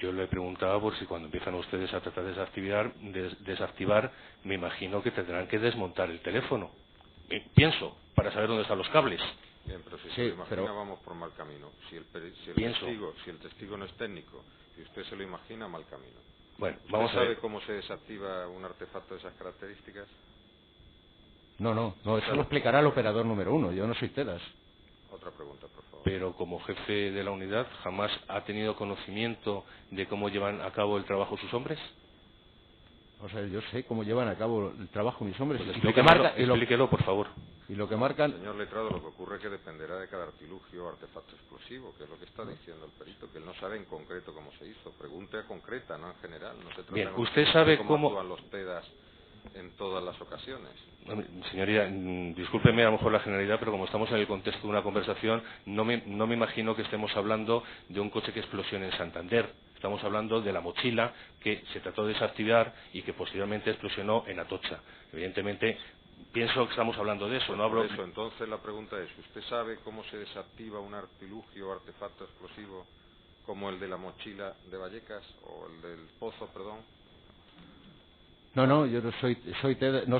Yo le preguntaba por si cuando empiezan ustedes a tratar de desactivar, me imagino que tendrán que desmontar el teléfono. Pienso, para saber dónde están los cables. Bien, pero si se lo imagina, vamos por mal camino. Si el testigo no es técnico y usted se lo imagina, mal camino. Bueno, ¿Usted sabe cómo se desactiva un artefacto de esas características? No, eso lo explicará el operador número 1. Yo no soy TEDAS. Otra pregunta, por favor. Pero como jefe de la unidad, ¿jamás ha tenido conocimiento de cómo llevan a cabo el trabajo sus hombres? O sea, yo sé cómo llevan a cabo el trabajo mis hombres. Pues explíquelo, por favor. Y lo que marcan... Señor letrado, lo que ocurre es que dependerá de cada artilugio o artefacto explosivo, que es lo que está diciendo el perito, que él no sabe en concreto cómo se hizo. Pregunte a concreta, no en general. No se trata. Bien, ¿usted sabe cómo actúan los TEDAS en todas las ocasiones? Señoría, discúlpeme a lo mejor la generalidad, pero como estamos en el contexto de una conversación, no me imagino que estemos hablando de un coche que explosione en Santander. Estamos hablando de la mochila que se trató de desactivar y que posteriormente explosionó en Atocha. Evidentemente, pienso que estamos hablando de eso. No hablo. Por eso, entonces la pregunta es: ¿usted sabe cómo se desactiva un artilugio o artefacto explosivo como el de la mochila de Vallecas o el del pozo, perdón? No, yo no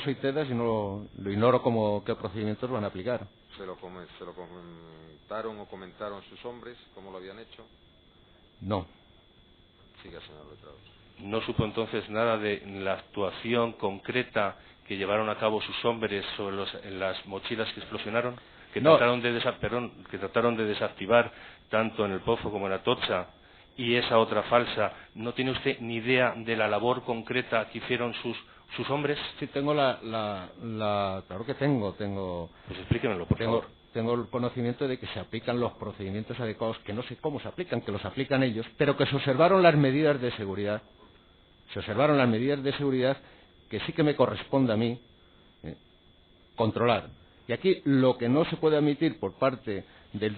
soy TEDAS y no lo ignoro qué procedimientos van a aplicar. ¿Se lo comentaron o comentaron sus hombres cómo lo habían hecho? No. Siga, señor letrado. ¿No supo entonces nada de la actuación concreta que llevaron a cabo sus hombres sobre las mochilas que explosionaron? Que trataron de desactivar tanto en el pozo como en Atocha, y esa otra falsa. ¿No tiene usted ni idea de la labor concreta que hicieron sus hombres? Sí, tengo claro que tengo. Pues explíquemelo, por favor. Tengo el conocimiento de que se aplican los procedimientos adecuados, que no sé cómo se aplican, que los aplican ellos, pero que se observaron las medidas de seguridad. Se observaron las medidas de seguridad que sí que me corresponde a mí controlar. Y aquí lo que no se puede admitir por parte del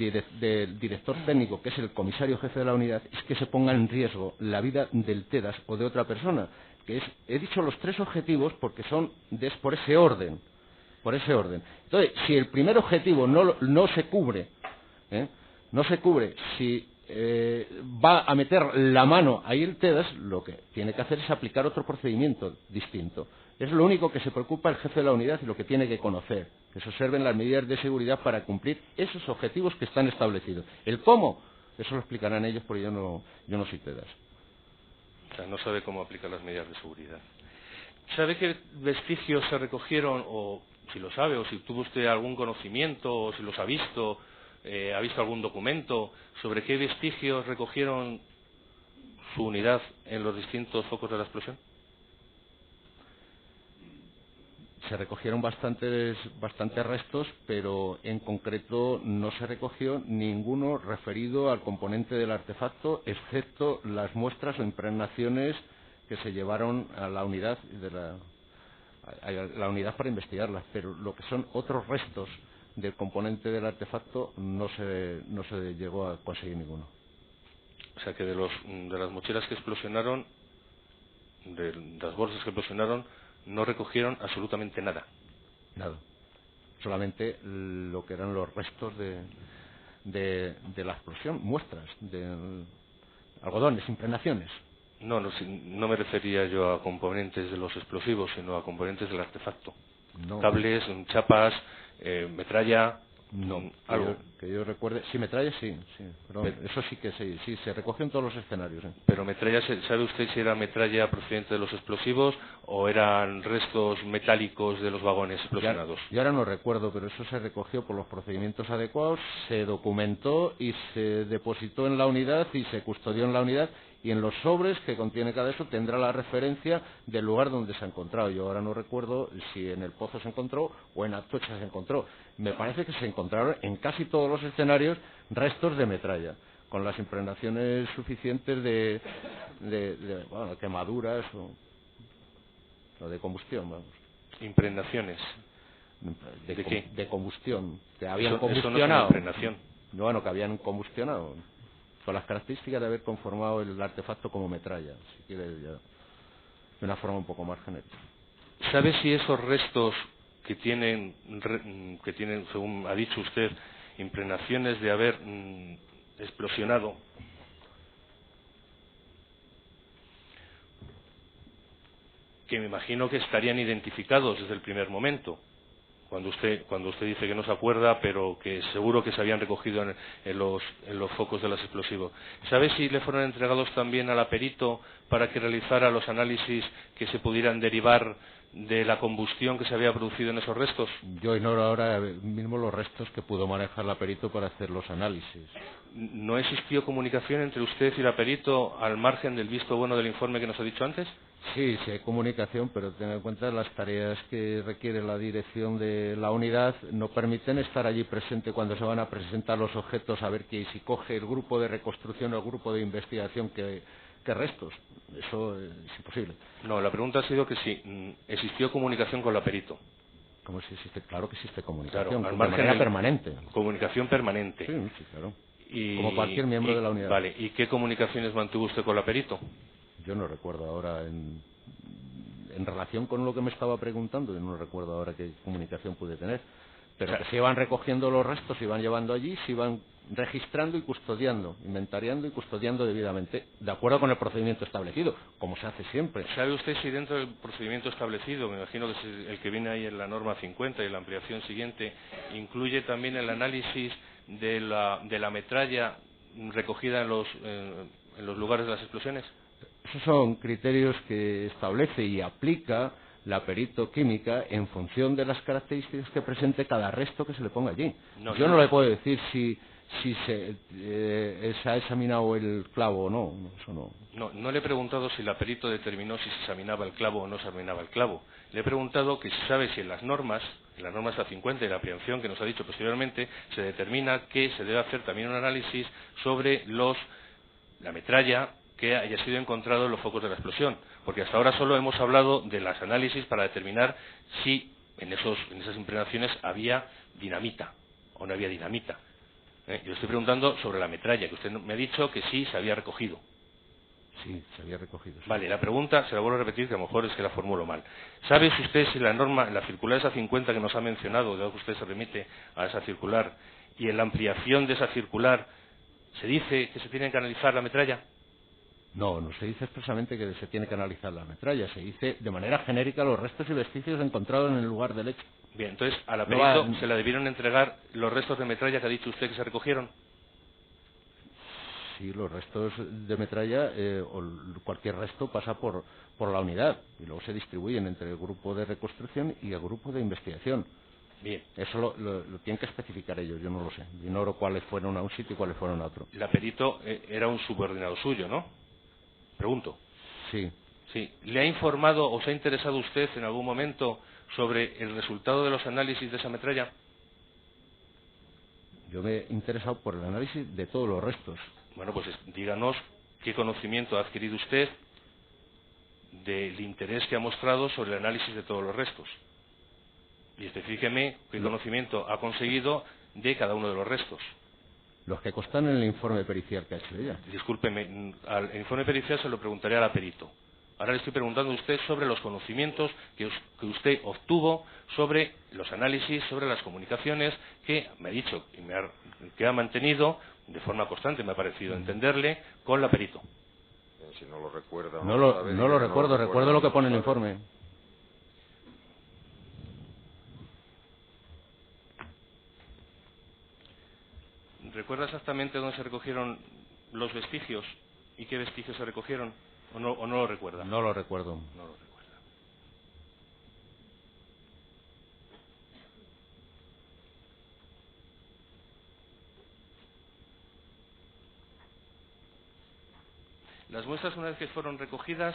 director técnico, que es el comisario jefe de la unidad, es que se ponga en riesgo la vida del TEDAS o de otra persona. He dicho los 3 objetivos porque son por ese orden. Entonces, si el primer objetivo no se cubre, si va a meter la mano ahí el TEDAS, lo que tiene que hacer es aplicar otro procedimiento distinto. Es lo único que se preocupa el jefe de la unidad y lo que tiene que conocer, que se observen las medidas de seguridad para cumplir esos objetivos que están establecidos. El cómo, eso lo explicarán ellos, porque yo no soy TEDAS. O sea, no sabe cómo aplicar las medidas de seguridad. ¿Sabe qué vestigios se recogieron, o si lo sabe, o si tuvo usted algún conocimiento, o si los ha visto algún documento sobre qué vestigios recogieron su unidad en los distintos focos de la explosión? Se recogieron bastantes restos, pero en concreto no se recogió ninguno referido al componente del artefacto, excepto las muestras o impregnaciones que se llevaron a la unidad para investigarlas. Pero lo que son otros restos del componente del artefacto no se llegó a conseguir ninguno. O sea que de las mochilas que explosionaron, de las bolsas que explosionaron, no recogieron absolutamente nada. Nada. Solamente lo que eran los restos de la explosión, muestras de algodones, impregnaciones. No me refería yo a componentes de los explosivos, sino a componentes del artefacto. No. Cables, chapas, metralla, no, algo. Que yo recuerde. Sí, metralla sí. Pero eso sí que sí, se recogió en todos los escenarios. Pero metralla, ¿sabe usted si era metralla procedente de los explosivos o eran restos metálicos de los vagones explosionados? Yo ahora no recuerdo, pero eso se recogió por los procedimientos adecuados, se documentó y se depositó en la unidad y se custodió en la unidad, y en los sobres que contiene cada eso tendrá la referencia del lugar donde se ha encontrado. Yo ahora no recuerdo si en el Pozo se encontró o en Atocha se encontró. Me parece que se encontraron en casi todos los escenarios restos de metralla, con las impregnaciones suficientes de quemaduras o de combustión, vamos. Impregnaciones. ¿De qué? De combustión, que habían combustionado. combustionado. Eso no es una impregnación. Bueno, que habían combustionado, con las características de haber conformado el artefacto como metralla, si quiere, ya, de una forma un poco más genérica. ¿Sabe si esos restos que tienen, según ha dicho usted, impregnaciones de haber explosionado, que me imagino que estarían identificados desde el primer momento, cuando usted dice que no se acuerda, pero que seguro que se habían recogido en los focos de los explosivos? ¿Sabe si le fueron entregados también al perito para que realizara los análisis que se pudieran derivar de la combustión que se había producido en esos restos? Yo ignoro ahora mismo los restos que pudo manejar la perito para hacer los análisis. ¿No existió comunicación entre usted y la perito al margen del visto bueno del informe que nos ha dicho antes? Sí, hay comunicación, pero ten en cuenta las tareas que requiere la dirección de la unidad no permiten estar allí presente cuando se van a presentar los objetos, a ver si coge el grupo de reconstrucción o el grupo de investigación que restos. Eso es imposible. No, la pregunta ha sido que si existió comunicación con la perito. ¿Cómo si existe? Claro que existe comunicación, claro, de manera permanente. Comunicación permanente. Sí, claro. Como cualquier miembro de la unidad. Vale, ¿y qué comunicaciones mantuvo usted con la perito? Yo no recuerdo ahora, en relación con lo que me estaba preguntando, yo no recuerdo ahora qué comunicación pude tener. Pero que se iban recogiendo los restos, se iban llevando allí, se iban registrando y custodiando, inventariando y custodiando debidamente, de acuerdo con el procedimiento establecido, como se hace siempre. ¿Sabe usted si dentro del procedimiento establecido, me imagino que es el que viene ahí en la norma 50 y la ampliación siguiente, incluye también el análisis de la metralla recogida en los lugares de las explosiones? Esos son criterios que establece y aplica la perito química en función de las características que presente cada resto que se le ponga allí. Yo no le puedo decir si se ha examinado el clavo o no, eso no. No le he preguntado si la perito determinó si se examinaba el clavo o no se examinaba el clavo. Le he preguntado que si sabe si en las normas A50 y la ampliación que nos ha dicho posteriormente, se determina que se debe hacer también un análisis sobre la metralla que haya sido encontrado en los focos de la explosión, porque hasta ahora solo hemos hablado de los análisis para determinar si en esas impregnaciones había dinamita o no había dinamita. Yo estoy preguntando sobre la metralla, que usted me ha dicho que sí se había recogido. Sí, se había recogido. Sí. Vale, la pregunta se la vuelvo a repetir, que a lo mejor es que la formulo mal. ¿Sabe si usted si en la circular esa 50 que nos ha mencionado, dado que usted se remite a esa circular, y en la ampliación de esa circular se dice que se tiene que analizar la metralla? No se dice expresamente que se tiene que analizar la metralla, se dice de manera genérica los restos y vestigios encontrados en el lugar del hecho. Bien, entonces a la perito se le debieron entregar los restos de metralla que ha dicho usted que se recogieron. Sí, los restos de metralla o cualquier resto pasa por la unidad y luego se distribuyen entre el grupo de reconstrucción y el grupo de investigación. Bien. Eso lo tienen que especificar ellos, yo no lo sé. Ignoro cuáles fueron a un sitio y cuáles fueron a otro. La perito era un subordinado suyo, ¿no? Pregunto. Sí. Sí. ¿Le ha informado o se ha interesado usted en algún momento sobre el resultado de los análisis de esa metralla? Yo me he interesado por el análisis de todos los restos. Bueno, pues díganos qué conocimiento ha adquirido usted del interés que ha mostrado sobre el análisis de todos los restos. Y específeme qué conocimiento ha conseguido de cada uno de los restos. Los que constan en el informe pericial que ha hecho ella. Discúlpeme, al informe pericial se lo preguntaré al perito. Ahora le estoy preguntando a usted sobre los conocimientos que usted obtuvo sobre los análisis, sobre las comunicaciones que me ha dicho que ha mantenido de forma constante, me ha parecido entenderle, con la perito. Si no lo recuerda. No lo recuerdo, recuerdo lo que pone en el informe. ¿Recuerda exactamente dónde se recogieron los vestigios y qué vestigios se recogieron? ¿O no lo recuerda? No lo recuerdo. No lo recuerda. Las muestras, una vez que fueron recogidas,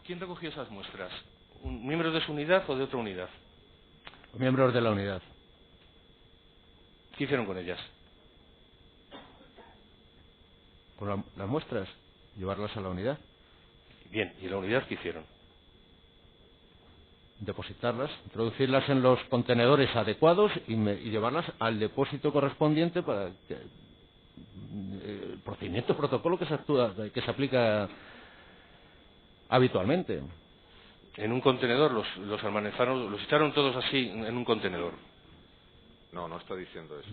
¿quién recogió esas muestras? ¿Un miembro de su unidad o de otra unidad? Miembros de la unidad. ¿Qué hicieron con ellas? Con las muestras, llevarlas a la unidad. Bien, ¿y la unidad qué hicieron? Depositarlas, introducirlas en los contenedores adecuados y llevarlas al depósito correspondiente para que el procedimiento, protocolo que se aplica habitualmente. En un contenedor los almacenaron, los echaron todos así en un contenedor. No, no está diciendo eso.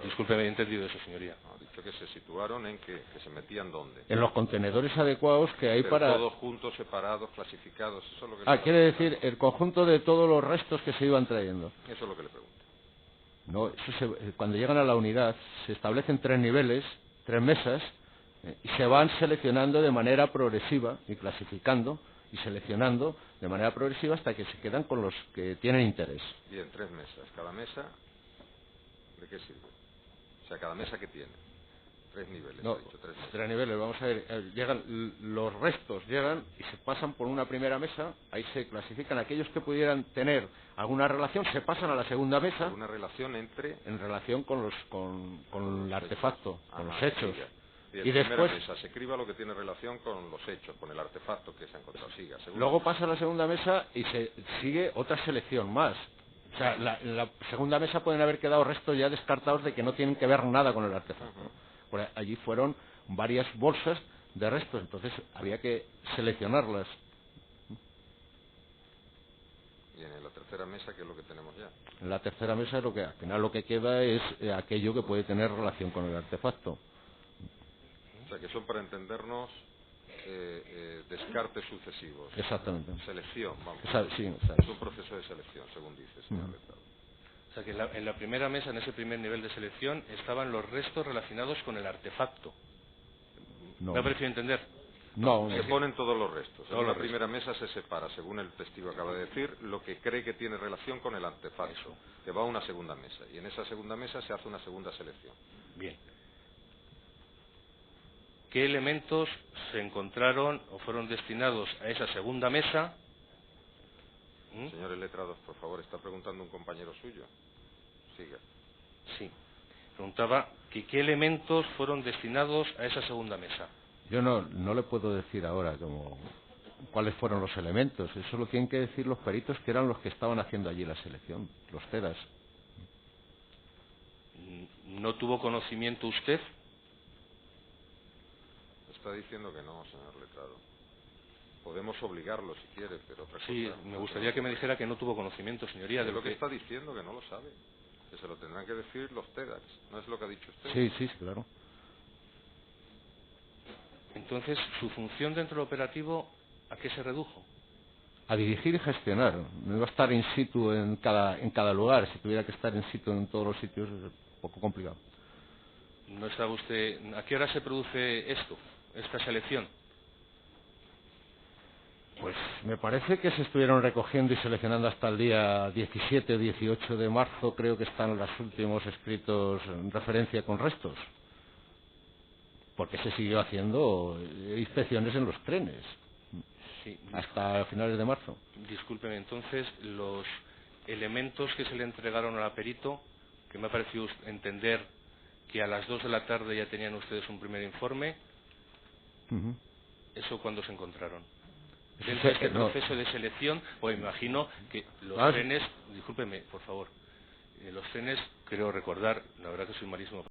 Discúlpeme, he entendido eso, señoría. No, ha dicho que se situaron en que se metían ¿dónde? En los contenedores adecuados que hay pero para... todos juntos, separados, clasificados, eso es lo que quiere decir el conjunto de todos los restos que se iban trayendo. Eso es lo que le pregunto. No, cuando llegan a la unidad se establecen 3 niveles, 3 mesas, y se van seleccionando de manera progresiva y clasificando y seleccionando de manera progresiva hasta que se quedan con los que tienen interés. Bien, 3 mesas. Cada mesa, ¿de qué sirve? O sea, cada mesa que tiene. 3 niveles, No, he dicho, 3 mesas. 3 niveles, vamos a ver, los restos llegan y se pasan por una primera mesa, ahí se clasifican aquellos que pudieran tener alguna relación, se pasan a la segunda mesa. ¿Una relación entre? En relación con el artefacto, con los hechos. Siga. Bien, Y después mesa, se escriba lo que tiene relación con los hechos, con el artefacto que se ha encontrado. Siga. Luego pasa a la segunda mesa y se sigue otra selección más. O sea, en la segunda mesa pueden haber quedado restos ya descartados de que no tienen que ver nada con el artefacto. Por allí fueron varias bolsas de restos, entonces había que seleccionarlas. Y en la tercera mesa, ¿qué es lo que tenemos ya? En la tercera mesa al final lo que queda es aquello que puede tener relación con el artefacto. O sea, que son, para entendernos, descartes sucesivos. Exactamente. Selección, vamos. Sí, es un proceso de selección, según dice, señor Letrado. O sea, que en la primera mesa, en ese primer nivel de selección, estaban los restos relacionados con el artefacto. No. ¿Me ha parecido entender? No. Se ponen todos los restos. Todos en la los primera mesa se separa, según el testigo acaba de decir, lo que cree que tiene relación con el artefacto, que va a una segunda mesa. Y en esa segunda mesa se hace una segunda selección. Bien. ¿Qué elementos se encontraron o fueron destinados a esa segunda mesa? Señores letrados, por favor, está preguntando un compañero suyo. Siga. Sí. Preguntaba que qué elementos fueron destinados a esa segunda mesa. Yo no le puedo decir ahora cuáles fueron los elementos. Eso lo tienen que decir los peritos, que eran los que estaban haciendo allí la selección, los CEDAS. ¿No tuvo conocimiento usted? Está diciendo que no, señor letrado. Podemos obligarlo si quiere, pero otra Sí, cosa, me gustaría que me dijera que no tuvo conocimiento, señoría, de lo que está diciendo, que no lo sabe. Que se lo tendrán que decir los TEDx. ¿No es lo que ha dicho usted? Sí, claro. Entonces, ¿su función dentro del operativo a qué se redujo? A dirigir y gestionar. No iba a estar in situ en cada lugar. Si tuviera que estar in situ en todos los sitios es un poco complicado. ¿No estaba usted? ¿A qué hora se produce esta selección? Pues me parece que se estuvieron recogiendo y seleccionando hasta el día 17 o 18 de marzo, creo que están los últimos escritos en referencia con restos. porque se siguió haciendo inspecciones en los trenes Sí, hasta finales de marzo. discúlpeme, entonces, los elementos que se le entregaron al perito, que me ha parecido entender que a las 2 de la tarde ya tenían ustedes un primer informe, ¿eso cuándo se encontraron? Dentro de este proceso de selección, pues imagino que los trenes, discúlpeme, por favor, los trenes, creo recordar, la verdad que soy malísimo